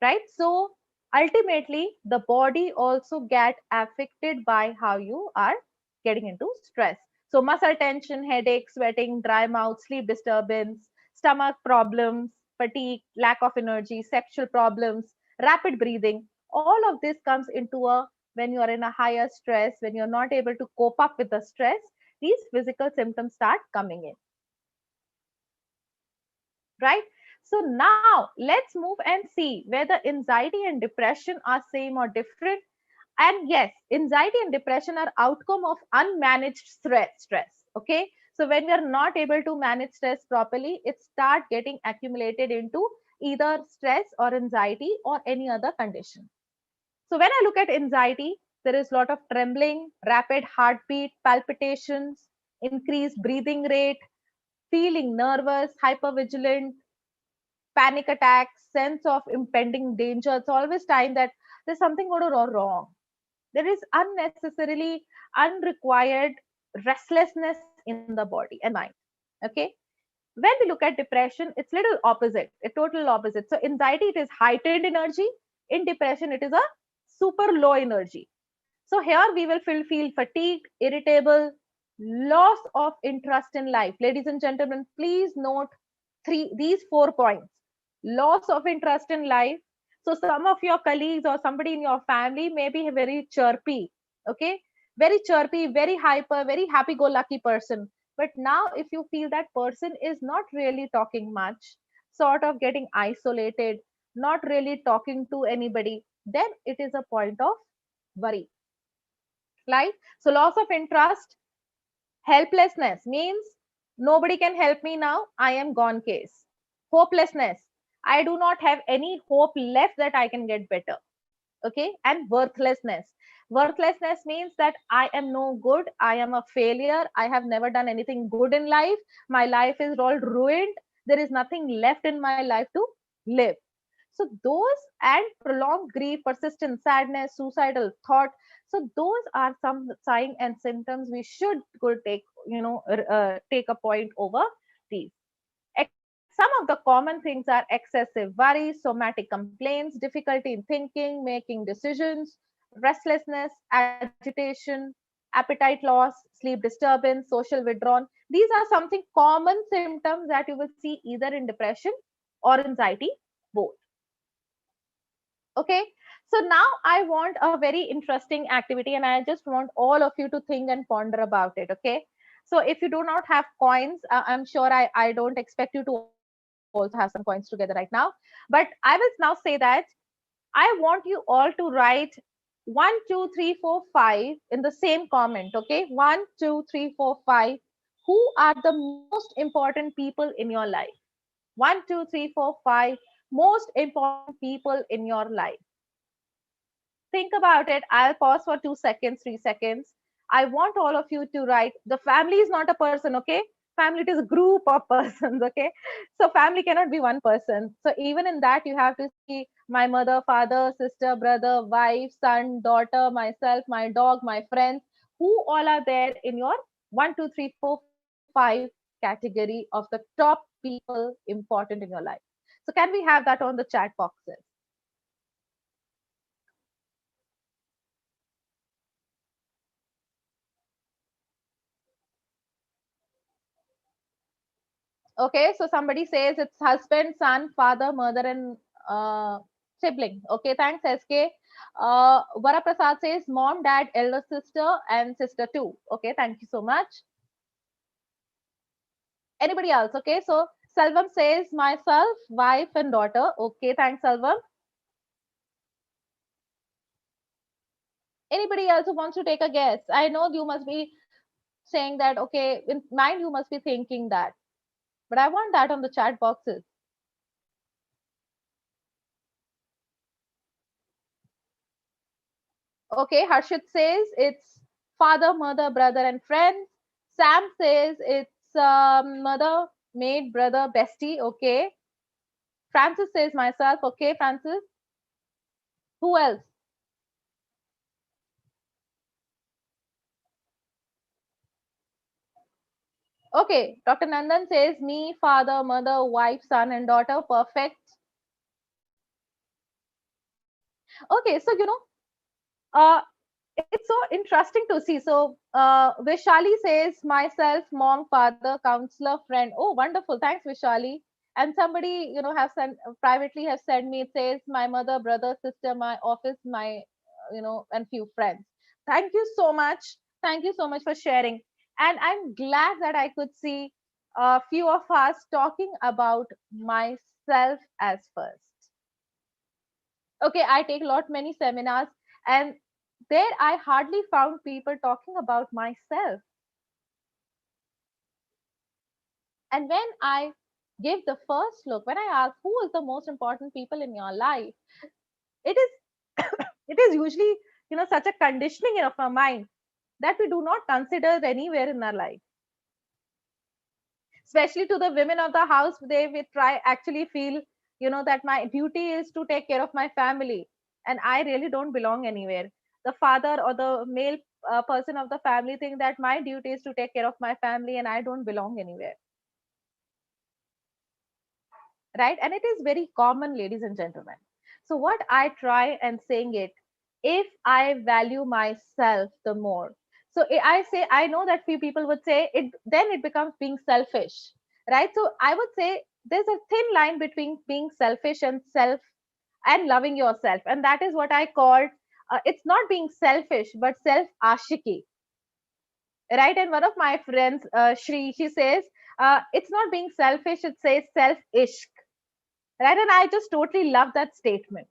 right? So ultimately the body also get affected by how you are getting into stress. So muscle tension, headache, sweating, dry mouth, sleep disturbance, stomach problems, fatigue, lack of energy, sexual problems, rapid breathing, all of this comes into a, when you are in a higher stress, when you're not able to cope up with the stress, these physical symptoms start coming in, right? So now let's move and see whether anxiety and depression are same or different. And yes, anxiety and depression are outcome of unmanaged stress. Okay, so when we are not able to manage stress properly, it start getting accumulated into either stress or anxiety or any other condition. So when I look at anxiety, there is a lot of trembling, rapid heartbeat, palpitations, increased breathing rate, feeling nervous, hypervigilant, panic attacks, sense of impending danger. It's always time that there's something going to go wrong. There is unnecessarily unrequired restlessness in the body and mind. Okay. When we look at depression, it's little opposite, a total opposite. So anxiety, it is heightened energy. In depression, it is a super low energy. So here we will feel fatigued, irritable, loss of interest in life. Ladies and gentlemen, please note these 4 points. Loss of interest in life. So some of your colleagues or somebody in your family may be very chirpy, okay, very chirpy, very hyper, very happy go lucky person. But now if you feel that person is not really talking much, sort of getting isolated, not really talking to anybody, then it is a point of worry, right? So loss of interest, helplessness means nobody can help me now, I am gone case. Hopelessness, I do not have any hope left that I can get better. Okay, and worthlessness. Worthlessness means that I am no good, I am a failure, I have never done anything good in life, my life is all ruined, there is nothing left in my life to live. So those, and prolonged grief, persistent sadness, suicidal thought, so those are some sign and symptoms we should go take, take a point over these. Some of the common things are excessive worry, somatic complaints, difficulty in thinking, making decisions, restlessness, agitation, appetite loss, sleep disturbance, social withdrawal. These are something common symptoms that you will see either in depression or anxiety, both. Okay, so now I want a very interesting activity and I just want all of you to think and ponder about it. Okay, so if you do not have coins, I'm sure I don't expect you to also have some coins together right now, but I will now say that I want you all to write 1, 2, 3, 4, 5 in the same comment. Okay, 1, 2, 3, 4, 5. Who are the most important people in your life? 1, 2, 3, 4, 5 most important people in your life. Think about it. I'll pause for 2 seconds, 3 seconds. I want all of you to write. The family is not a person, okay? family, it is a group of persons. Okay, so family cannot be one person. So even in that, you have to see my mother, father, sister, brother, wife, son, daughter, myself, my dog, my friends, who all are there in your 1, 2, 3, 4, 5 category of the top people important in your life. So can we have that on the chat boxes? Okay, so somebody says it's husband, son, father, mother, and sibling. Okay, thanks, SK. Varaprasad says mom, dad, elder sister, and sister too. Okay, thank you so much. Anybody else? Okay, so Selvam says myself, wife, and daughter. Okay, thanks, Selvam. Anybody else who wants to take a guess? I know you must be saying that, okay, in mind you must be thinking that, but I want that on the chat boxes. Okay, Harshit says it's father, mother, brother, and friends. Sam says it's mother, maid, brother, bestie. Okay. Francis says myself. Okay, Francis. Who else? Okay, Dr. Nandan says me, father, mother, wife, son, and daughter. Perfect. Okay, so uh, it's so interesting to see. So Vishali says myself, mom, father, counselor, friend. Oh, wonderful. Thanks, Vishali. And somebody, have sent privately have sent me. It says my mother, brother, sister, my office, my, and few friends. Thank you so much. Thank you so much for sharing. And I'm glad that I could see a few of us talking about myself as first. Okay, I take a lot many seminars, and there I hardly found people talking about myself. And when I give the first look, when I ask who is the most important people in your life, it is it is usually such a conditioning of our mind that we do not consider anywhere in our life. Especially to the women of the house, they will try actually feel that my duty is to take care of my family, and I really don't belong anywhere. The father or the male person of the family think that my duty is to take care of my family and I don't belong anywhere, right? And it is very common, ladies and gentlemen. So what I try and saying it, if I value myself the more, so I say, I know that few people would say it, then it becomes being selfish, right? So I would say there's a thin line between being selfish and self and loving yourself, and that is what I called, it's not being selfish but self ashiki, right? And one of my friends, Shri, she says, it's not being selfish, it says self ishq, right? And I just totally love that statement.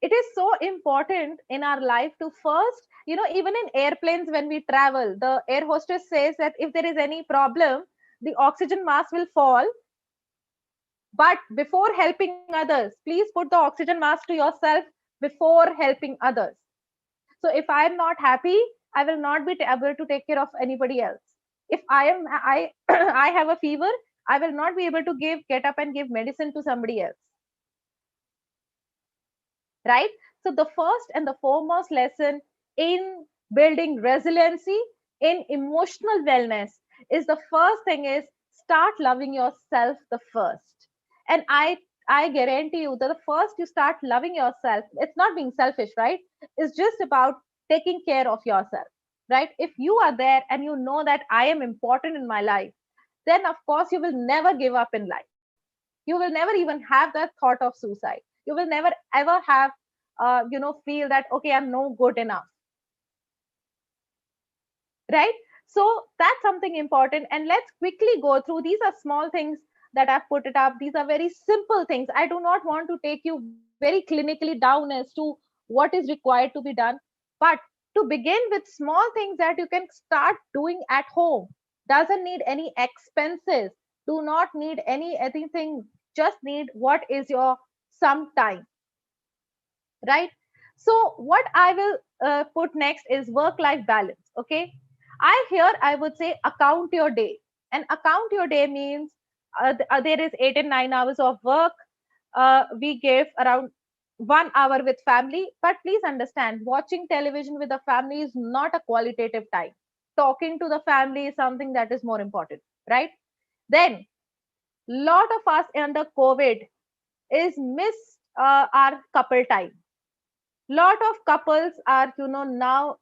It is so important in our life to first, even in airplanes when we travel, the air hostess says that if there is any problem, the oxygen mask will fall, but before helping others, please put the oxygen mask to yourself before helping others. So if I am not happy, I will not be able to take care of anybody else. If I I have a fever, I will not be able to get up and give medicine to somebody else, right? So the first and the foremost lesson in building resiliency, in emotional wellness, is the first thing is start loving yourself the first. And I guarantee you that the first you start loving yourself, it's not being selfish, right? It's just about taking care of yourself, right? If you are there and you know that I am important in my life, then of course you will never give up in life. You will never even have that thought of suicide. You will never ever have feel that okay, I'm no good enough, right? So that's something important, and let's quickly go through. These are small things that I've put it up. These are very simple things. I do not want to take you very clinically down as to what is required to be done, but to begin with, small things that you can start doing at home, doesn't need any expenses, do not need anything, just need what is your some time, right? So what I will put next is work life balance. Okay, I would say account your day. And account your day means there is 8 and 9 hours of work. We give around 1 hour with family, but please understand, watching television with the family is not a qualitative time. Talking to the family is something that is more important, right? Then, lot of us under COVID is miss our couple time. Lot of couples are now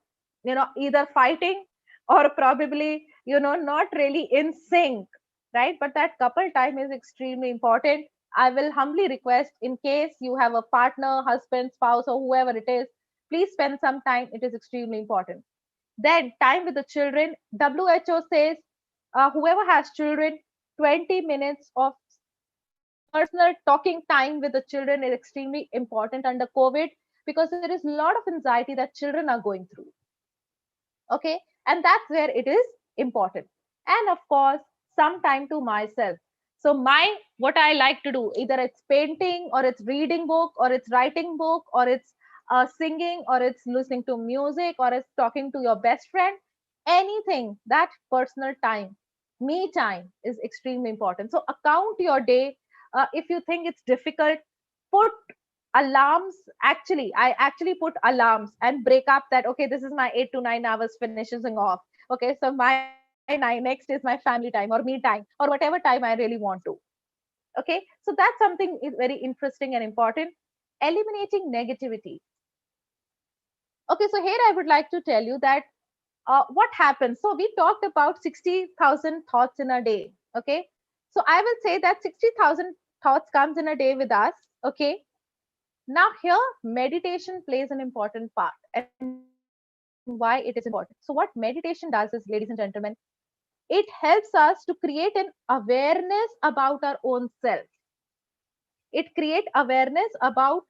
either fighting or probably not really in sync, right? But that couple time is extremely important. I will humbly request, in case you have a partner, husband, spouse, or whoever it is, please spend some time. It is extremely important. Then time with the children. WHO says whoever has children, 20 minutes of personal talking time with the children is extremely important under COVID, because there is a lot of anxiety that children are going through. Okay. And that's where it is important. And of course, some time to myself. So my what I like to do, either it's painting or it's reading book or it's writing book or it's singing or it's listening to music or it's talking to your best friend, anything, that personal time, me time, is extremely important. So account your day. If you think it's difficult, put alarms. I actually put alarms and break up that, okay, this is my 8 to 9 hours finishing off. Okay, so my next is my family time or me time or whatever time I really want to. Okay, so that's something is very interesting and important. Eliminating negativity. Okay, so here I would like to tell you that what happens. So we talked about 60,000 thoughts in a day. Okay, so I will say that 60,000 thoughts comes in a day with us. Okay, now, here meditation plays an important part, and why it is important. So, what meditation does is, ladies and gentlemen, it helps us to create an awareness about our own self. It creates awareness about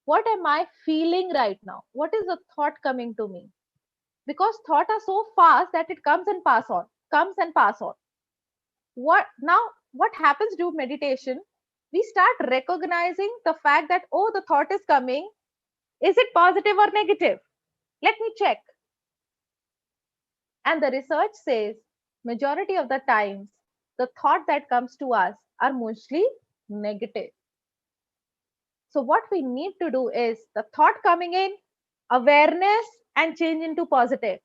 what am I feeling right now? What is the thought coming to me? Because thoughts are so fast that it comes and pass on, comes and pass on. What now? What happens during meditation? We start recognizing the fact that, oh, the thought is coming. Is it positive or negative? Let me check. And the research says majority of the times the thought that comes to us are mostly negative. So what we need to do is the thought coming in, awareness, and change into positive.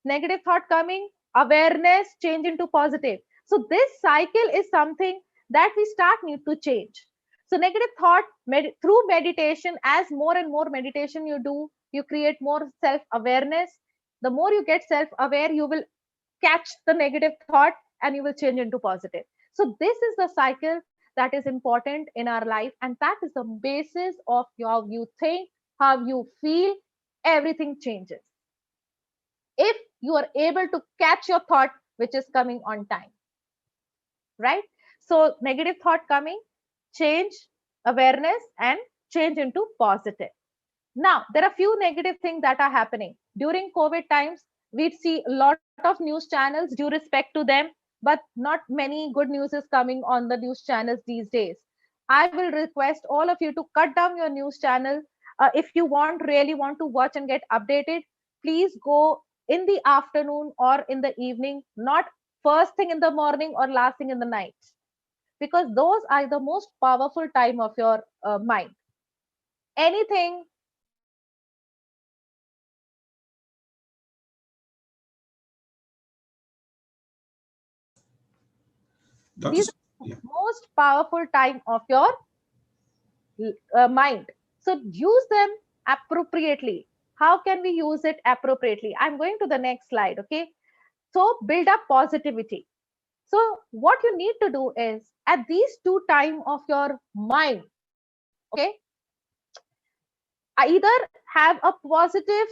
Negative thought coming, awareness, change into positive. So this cycle is something that we start need to change. So negative thought through meditation, as more and more meditation you do, you create more self awareness. The more you get self aware, you will catch the negative thought and you will change into positive. So this is the cycle that is important in our life, and that is the basis of how you think, how you feel. Everything changes if you are able to catch your thought which is coming on time, right? So negative thought coming, change, awareness, and change into positive. Now there are few negative things that are happening during COVID times. We see a lot of news channels, due respect to them, but not many good news is coming on the news channels these days. I will request all of you to cut down your news channel. If you really want to watch and get updated, please go in the afternoon or in the evening, not first thing in the morning or last thing in the night, because those are the most powerful time of your mind. Anything that is related to news, anything that is related to entertainment, Dr. these S- are yeah. most powerful time of your mind. So use them appropriately. How can we use it appropriately? I'm going to the next slide. Okay, so build up positivity. So what you need to do is, at these two time of your mind, okay, either have a positive,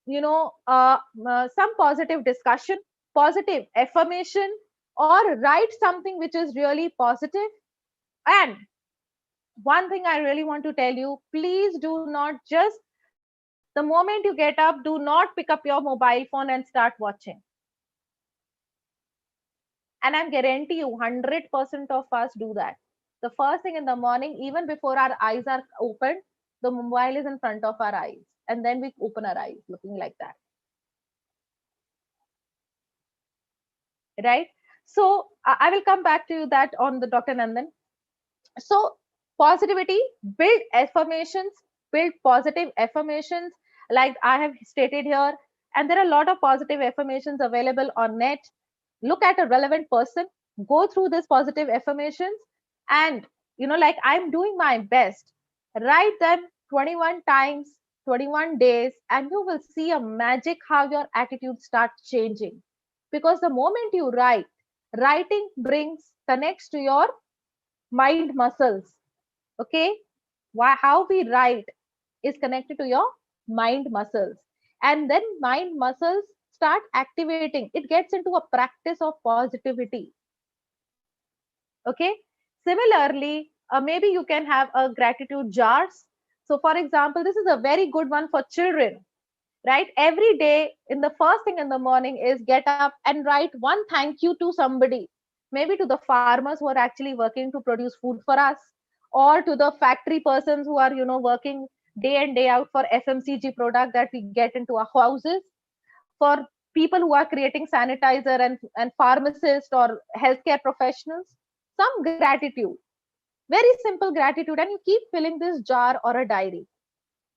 some positive discussion, positive affirmation, or write something which is really positive. And one thing I really want to tell you, please do not just the moment you get up, do not pick up your mobile phone and start watching. And I guarantee you 100% of us do that. The first thing in the morning, even before our eyes are opened, the mobile is in front of our eyes, and then we open our eyes looking like that. right? So I will come back to you that on the Dr. Nandan. So positivity, build affirmations, build positive affirmations, like I have stated here. And there are a lot of positive affirmations available on net. Look at a relevant person, go through this positive affirmations, and like I'm doing my best, write them 21 times, 21 days, and you will see a magic how your attitude starts changing. Because the moment you write, writing brings connects to your mind muscles. Okay, how we write is connected to your mind muscles, and then mind muscles start activating, it gets into a practice of positivity. Okay, similarly, maybe you can have a gratitude jars. So for example, this is a very good one for children, right? Every day in the first thing in the morning is get up and write one thank you to somebody, maybe to the farmers who are actually working to produce food for us, or to the factory persons who are working day in day out for FMCG product that we get into our houses, for people who are creating sanitizer, and pharmacists or healthcare professionals. Some gratitude, very simple gratitude, and you keep filling this jar or a diary,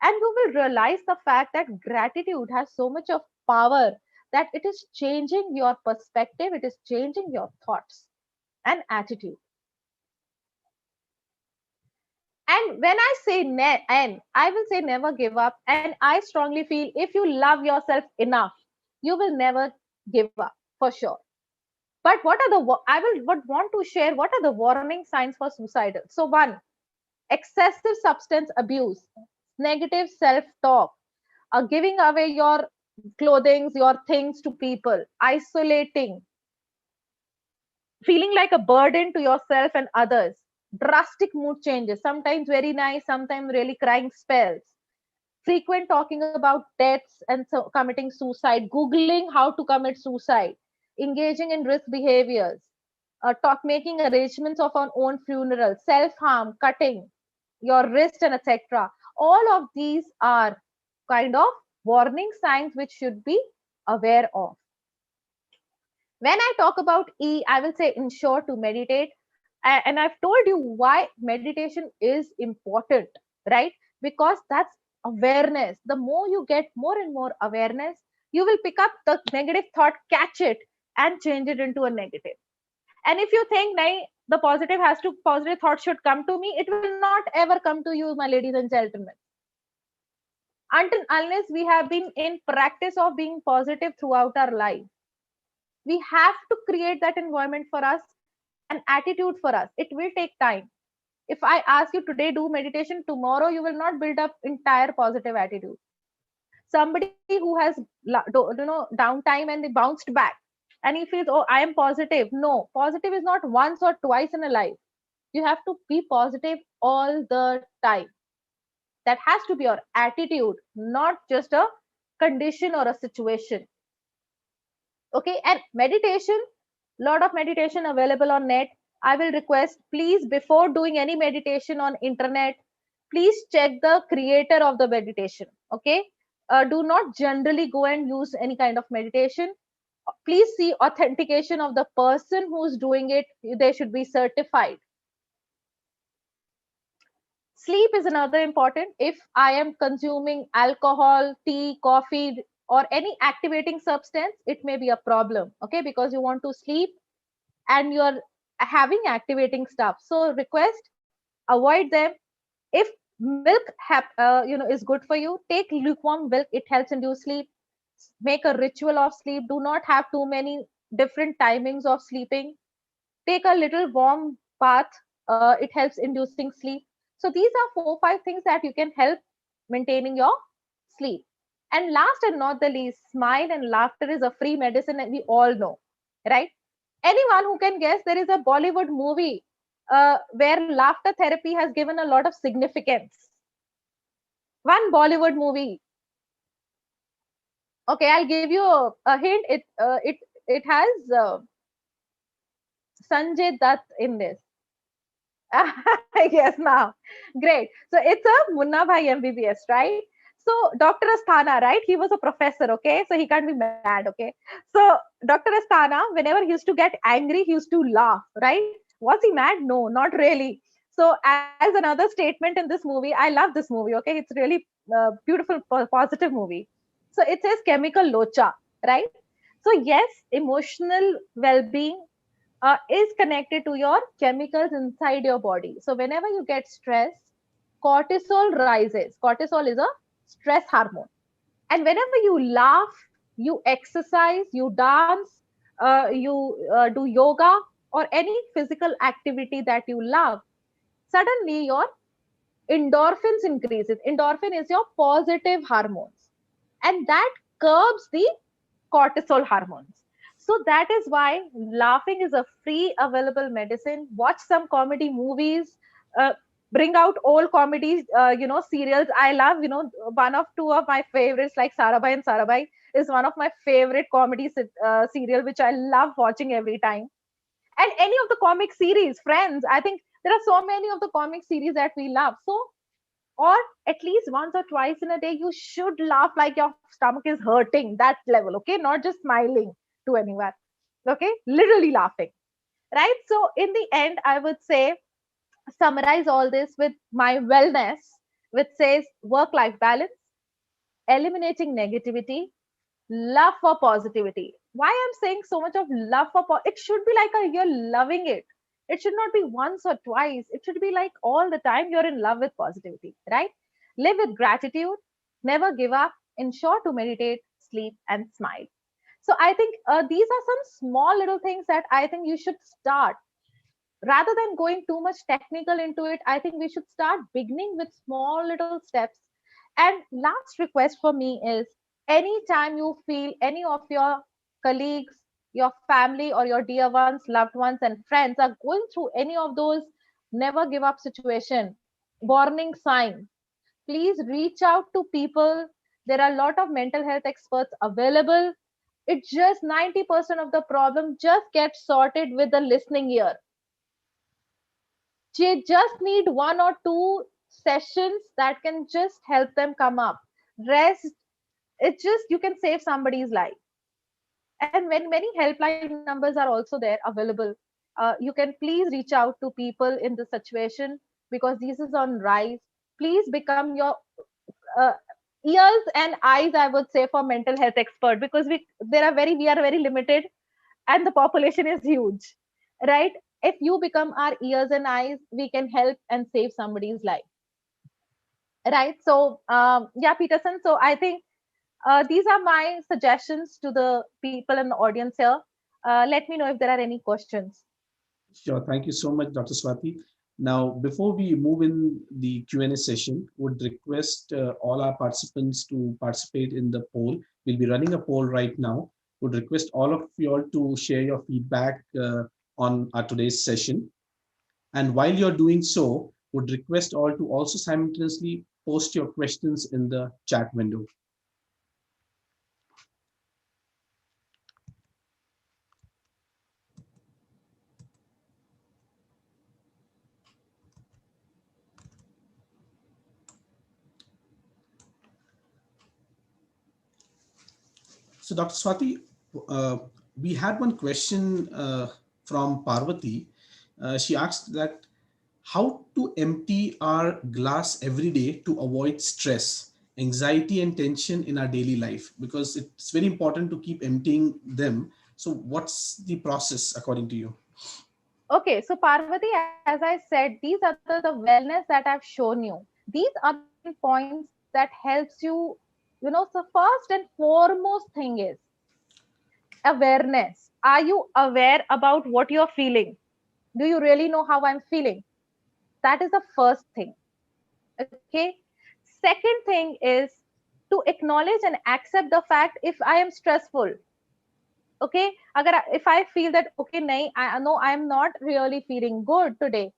and you will realize the fact that gratitude has so much of power that it is changing your perspective, it is changing your thoughts and attitude. And when I say and I will say never give up, and I strongly feel if you love yourself enough, you will never give up for sure. But what are the I will would want to share what are the warning signs for suicidal. So one, excessive substance abuse, negative self talk, giving away your clothing, your things to people, isolating, feeling like a burden to yourself and others, drastic mood changes, sometimes very nice, sometimes really crying spells, frequent talking about deaths and committing suicide, Googling how to commit suicide, engaging in risk behaviors, making arrangements of our own funeral, self harm, cutting your wrist, and etc. All of these are kind of warning signs which should be aware of. When I talk about E, I will say ensure to meditate. And I've told you why meditation is important, right? Because that's awareness. The more you get more and more awareness, you will pick up the negative thought, catch it, and change it into a negative. And if you think, nay, the positive thought should come to me, it will not ever come to you, my ladies and gentlemen. Until unless we have been in practice of being positive throughout our life, we have to create that environment for us, an attitude for us. It will take time. If I ask you today do meditation, tomorrow you will not build up entire positive attitude. Somebody who has downtime and they bounced back, and he feels, oh, I am positive. No, positive is not once or twice in a life. You have to be positive all the time. That has to be your attitude, not just a condition or a situation. Okay, and meditation, lot of meditation available on net. I will request, please, before doing any meditation on internet, please check the creator of the meditation. Okay, do not generally go and use any kind of meditation. Please see authentication of the person who's doing it. They should be certified. Sleep is another important. If I am consuming alcohol, tea, coffee, or any activating substance, it may be a problem. Okay, because you want to sleep and you're having activating stuff. So request, avoid them. If milk is good for you, take lukewarm milk. It helps induce sleep. Make a ritual of sleep. Do not have too many different timings of sleeping. Take a little warm bath. It helps inducing sleep. So these are 4 5 things that you can help maintaining your sleep. And last and not the least, smile and laughter is a free medicine, and we all know, right? Anyone who can guess, there is a Bollywood movie where laughter therapy has given a lot of significance. One Bollywood movie. Okay, I'll give you a hint. It has Sanjay Dutt in this. Yes, now. Great. So it's a Munna Bhai MBBS, right? So Dr. Asthana, right? He was a professor, okay? So he can't be mad, okay? So Dr. Asthana, whenever he used to get angry, he used to laugh, right? Was he mad? No, not really. So as another statement in this movie, I love this movie, okay? It's really beautiful, positive movie. So it says chemical locha, right? So yes, emotional well-being is connected to your chemicals inside your body. So whenever you get stressed, cortisol rises. Cortisol is a stress hormone. And whenever you laugh, you exercise, you dance, you do yoga, or any physical activity that you love, suddenly your endorphins increases. Endorphin is your positive hormones, and that curbs the cortisol hormones. So that is why laughing is a free available medicine. Watch some comedy movies, uh, bring out old comedy serials. I love, one of two of my favorites, like Sarabai and Sarabai is one of my favorite comedy serial, which I love watching every time. And any of the comic series, Friends, I think there are so many of the comic series that we love. So, or at least once or twice in a day, you should laugh like your stomach is hurting, that level, okay? Not just smiling to anyone, okay? Literally laughing, right? So in the end, I would say, summarize all this with my wellness, which says work life balance, eliminating negativity, love for positivity. Why I'm saying so much of love for it should be like a, you're loving it. It should not be once or twice. It should be like all the time you're in love with positivity, right? Live with gratitude, never give up, ensure to meditate, sleep, and smile. So I think these are some small little things that I think you should start. Rather than going too much technical into it, I think we should start beginning with small little steps. And last request for me is, anytime you feel any of your colleagues, your family, or your dear ones, loved ones, and friends are going through any of those never give up situation, warning signs, please reach out to people. There are a lot of mental health experts available. It just 90% of the problem just gets sorted with the listening ear. They just need one or two sessions that can just help them come up. Rest, it just, you can save somebody's life. And when many helpline numbers are also there available, you can please reach out to people in this situation, because this is on rise. Please become your uh, ears and eyes, I would say, for mental health expert, because we are very limited, and the population is huge, right? If you become our ears and eyes, we can help and save somebody's life, right? So yeah, Peterson, so I think these are my suggestions to the people in the audience here. Let me know if there are any questions. Sure. Thank you so much, Dr. Swati. Now, before we move in the Q&A session, would request all our participants to participate in the poll. We'll be running a poll right now. Would request all of you all to share your feedback on our today's session. And while you're doing so, would request all to also simultaneously post your questions in the chat window. So, Dr. Swati, uh, we had one question from Parvati. She asked that how to empty our glass every day to avoid stress, anxiety, and tension in our daily life, because it's very important to keep emptying them. So, what's the process according to you? Okay, so Parvati, as I said, these are the wellness that I've shown you. These are the certain points that helps you. So first and foremost thing is awareness. Are you aware about what you're feeling? Do you really know how I'm feeling? That is the first thing. Okay. Second thing is to acknowledge and accept the fact if I am stressful. Okay. If I feel that, okay, nahi, I know I'm not really feeling good today.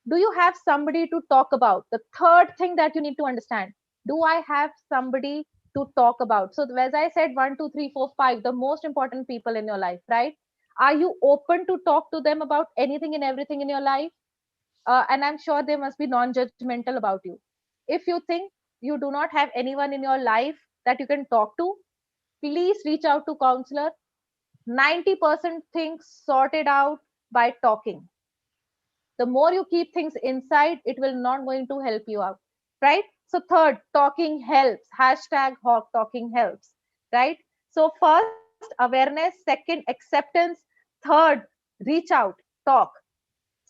Do you have somebody to talk about? The third thing that you need to understand, do I have somebody to talk about? So as I said, one, two, three, four, five, the most important people in your life, right? Are you open to talk to them about anything and everything in your life? And I'm sure they must be non-judgmental about you. If you think you do not have anyone in your life that you can talk to, please reach out to counselor. 90% things sorted out by talking. The more you keep things inside, it will not going to help you out, right? So third, talking helps. Hashtag hawk talking helps, right? So first, awareness. Second, acceptance. Third, reach out, talk.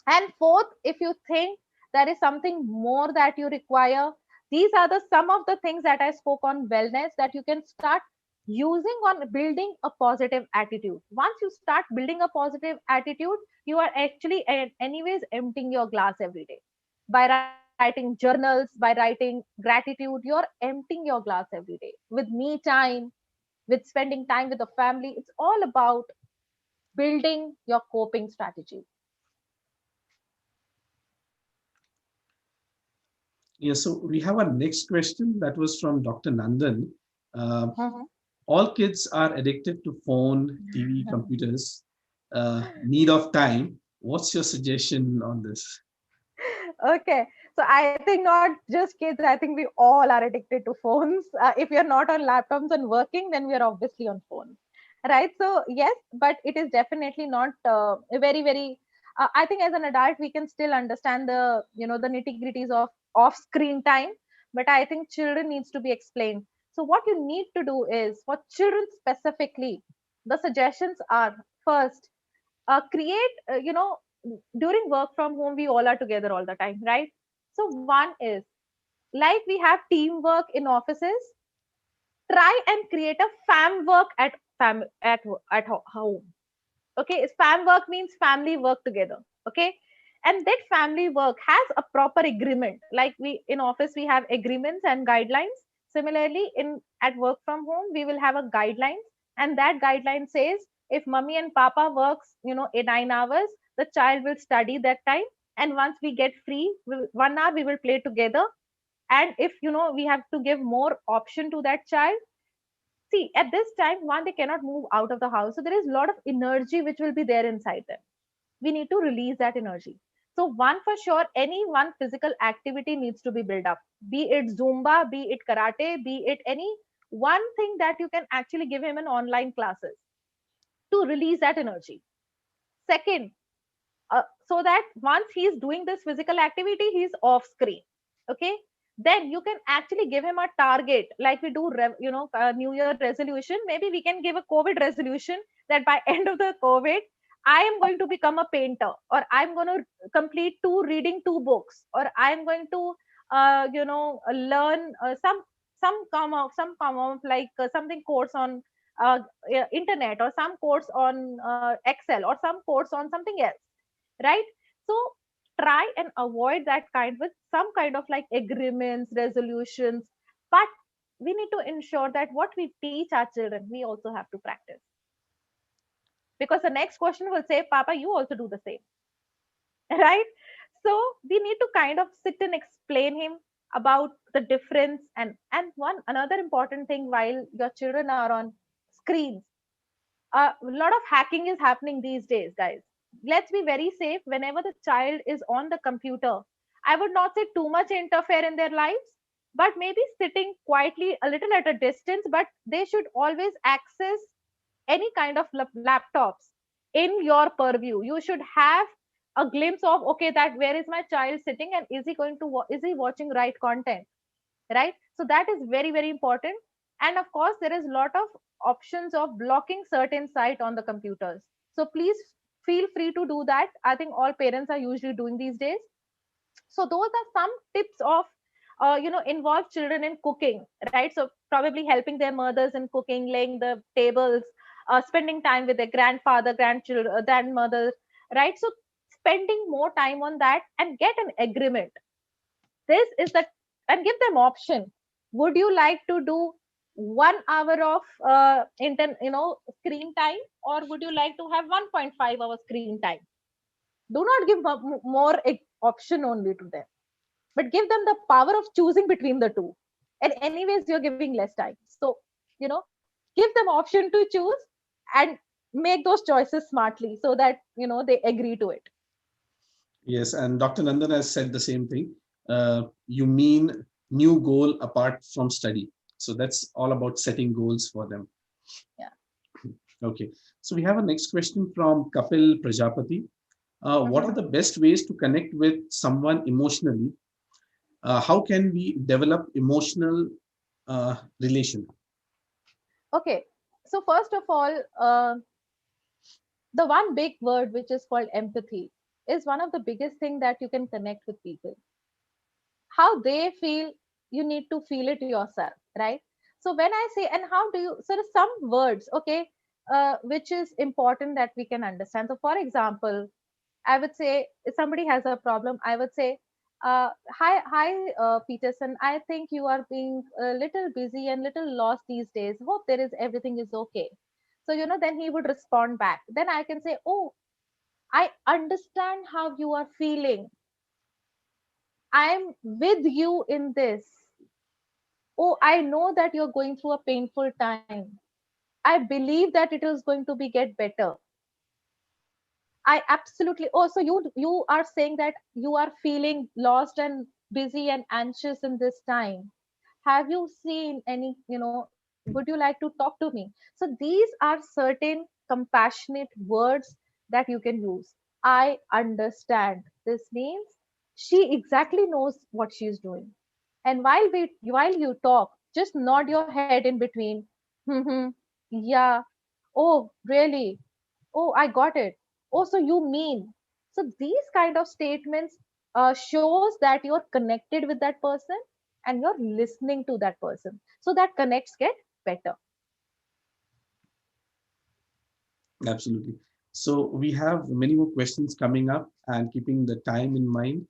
And fourth, if you think there is something more that you require, these are the some of the things that I spoke on wellness that you can start using on building a positive attitude. Once you start building a positive attitude, you are actually anyways emptying your glass every day. By writing journals, by writing gratitude, you're emptying your glass every day. With me time, with spending time with the family, it's all about building your coping strategy. Yes, so we have our next question that was from Dr. Nandan. Uh, Mhm. all kids are addicted to phone, TV, computers, need of time. What's your suggestion on this? Okay, so I think not just kids, I think we all are addicted to phones. If you're not on laptops and working, then we are obviously on phones, right? So yes, but it is definitely not very I think as an adult we can still understand the, the nitty gritties of off screen time, but I think children needs to be explained. So what you need to do is, for children specifically, the suggestions are: first, create during work from home we all are together all the time, right? So one is, like we have teamwork in offices, try and create a fam work at home. Okay, spam work means family work together. Okay, and that family work has a proper agreement. Like we in office we have agreements and guidelines. Similarly, in at work from home we will have a guidelines, and that guideline says if mummy and papa works, in 9 hours, the child will study that time, and once we get free, 1 hour we will play together. And if we have to give more option to that child. See, at this time, one, they cannot move out of the house. So there is a lot of energy which will be there inside them. We need to release that energy. So, one for sure, any one physical activity needs to be built up. Be it Zumba, be it karate, be it any one thing that you can actually give him in online classes to release that energy. Second, so that once he's doing this physical activity, he's off screen. Okay, then you can actually give him a target, like we do new year resolution. Maybe we can give a covid resolution that by end of the covid I am going to become a painter, or I'm going to complete reading two books, or I'm going to learn some like something course on internet, or some course on excel, or some course on something else, right? So try and avoid that kind with some kind of like agreements, resolutions. But we need to ensure that what we teach our children, we also have to practice. Because the next question will say, Papa, you also do the same, right? So we need to kind of sit and explain him about the difference. And one another important thing, while your children are on screens, a lot of hacking is happening these days, guys. Let's be very safe whenever the child is on the computer. I would not say too much interfere in their lives, but maybe sitting quietly a little at a distance, but they should always access any kind of laptops in your purview. You should have a glimpse of, okay, that where is my child sitting, and is he going to is he watching right content, right? So that is very important. And of course there is a lot of options of blocking certain site on the computers, so please feel free to do that. I think all parents are usually doing these days. So those are some tips of involve children in cooking, right? So probably helping their mothers in cooking, laying the tables, spending time with their grandfather, grandchildren, grandmother, right? So spending more time on that and get an agreement. This is the, and give them option. Would you like to do 1 hour of screen time, or would you like to have 1.5 hour screen time? Do not give more option only to them, but give them the power of choosing between the two. And anyways you're giving less time, so give them option to choose, and make those choices smartly so that they agree to it. Yes, and Dr. Nandan has said the same thing. You mean new goal apart from study. So that's all about setting goals for them. Yeah. Okay. So we have a next question from Kapil Prajapati. What are Mhm. the best ways to connect with someone emotionally? How can we develop emotional relation? Okay. So first of all, the one big word which is called empathy is one of the biggest thing that you can connect with people. How they feel, you need to feel it yourself, right? So when I say, and how do you, so there's some words, okay, which is important that we can understand. So for example, I would say if somebody has a problem, I would say, hi, Peterson. I think you are being a little busy and little lost these days. Hope there is everything is okay. So then he would respond back. Then I can say, oh, I understand how you are feeling. I'm with you in this. Oh, I know that you're going through a painful time. I believe that it is going to be get better. I absolutely. Oh, so you are saying that you are feeling lost and busy and anxious in this time. Have you seen any? Would you like to talk to me? So these are certain compassionate words that you can use. I understand. This means she exactly knows what she is doing. And while you talk, just nod your head in between. Mm-hmm. Yeah. Oh, really? Oh, I got it. Oh, so you mean. So these kind of statements shows that you're connected with that person and you're listening to that person. So that connects get better. Absolutely. So we have many more questions coming up, and keeping the time in mind.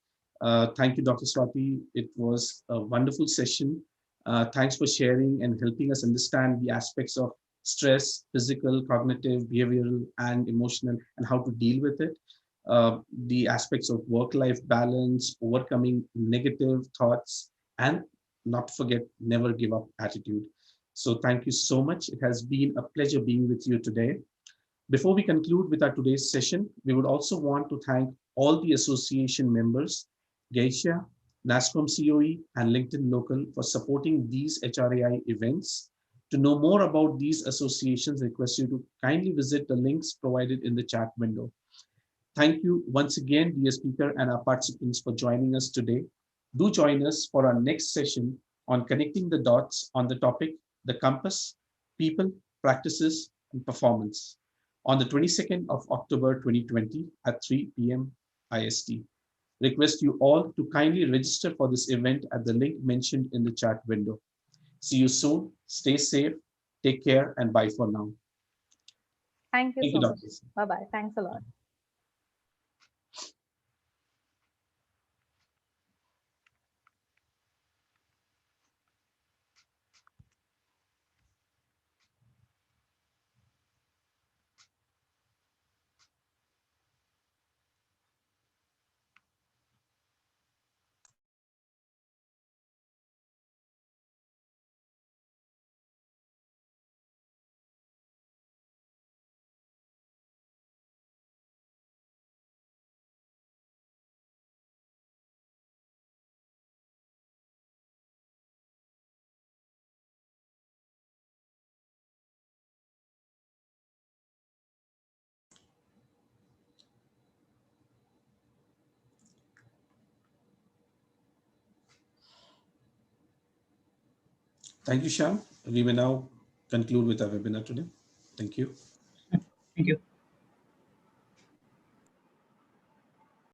Thank you, Dr. Swati. It was a wonderful session. Thanks for sharing and helping us understand the aspects of stress, physical, cognitive, behavioral, and emotional, and how to deal with it. The aspects of work-life balance, overcoming negative thoughts, and not to forget, never give up attitude. So thank you so much. It has been a pleasure being with you today. Before we conclude with our today's session, we would also want to thank all the association members, Geisha, NASCOM COE, and LinkedIn Local for supporting these HRAI events. To know more about these associations, I request you to kindly visit the links provided in the chat window. Thank you once again, dear speaker and our participants, for joining us today. Do join us for our next session on connecting the dots on the topic, the compass, people, practices, and performance on the 22nd of October 2020 at 3 p.m. IST. Request you all to kindly register for this event at the link mentioned in the chat window. See you soon. Stay safe. Take care and bye for now. Thank you Thank you, so much. Dr. Bye bye. Thanks a lot. Thank you, Sham. We will now conclude with our webinar today. Thank you. Thank you.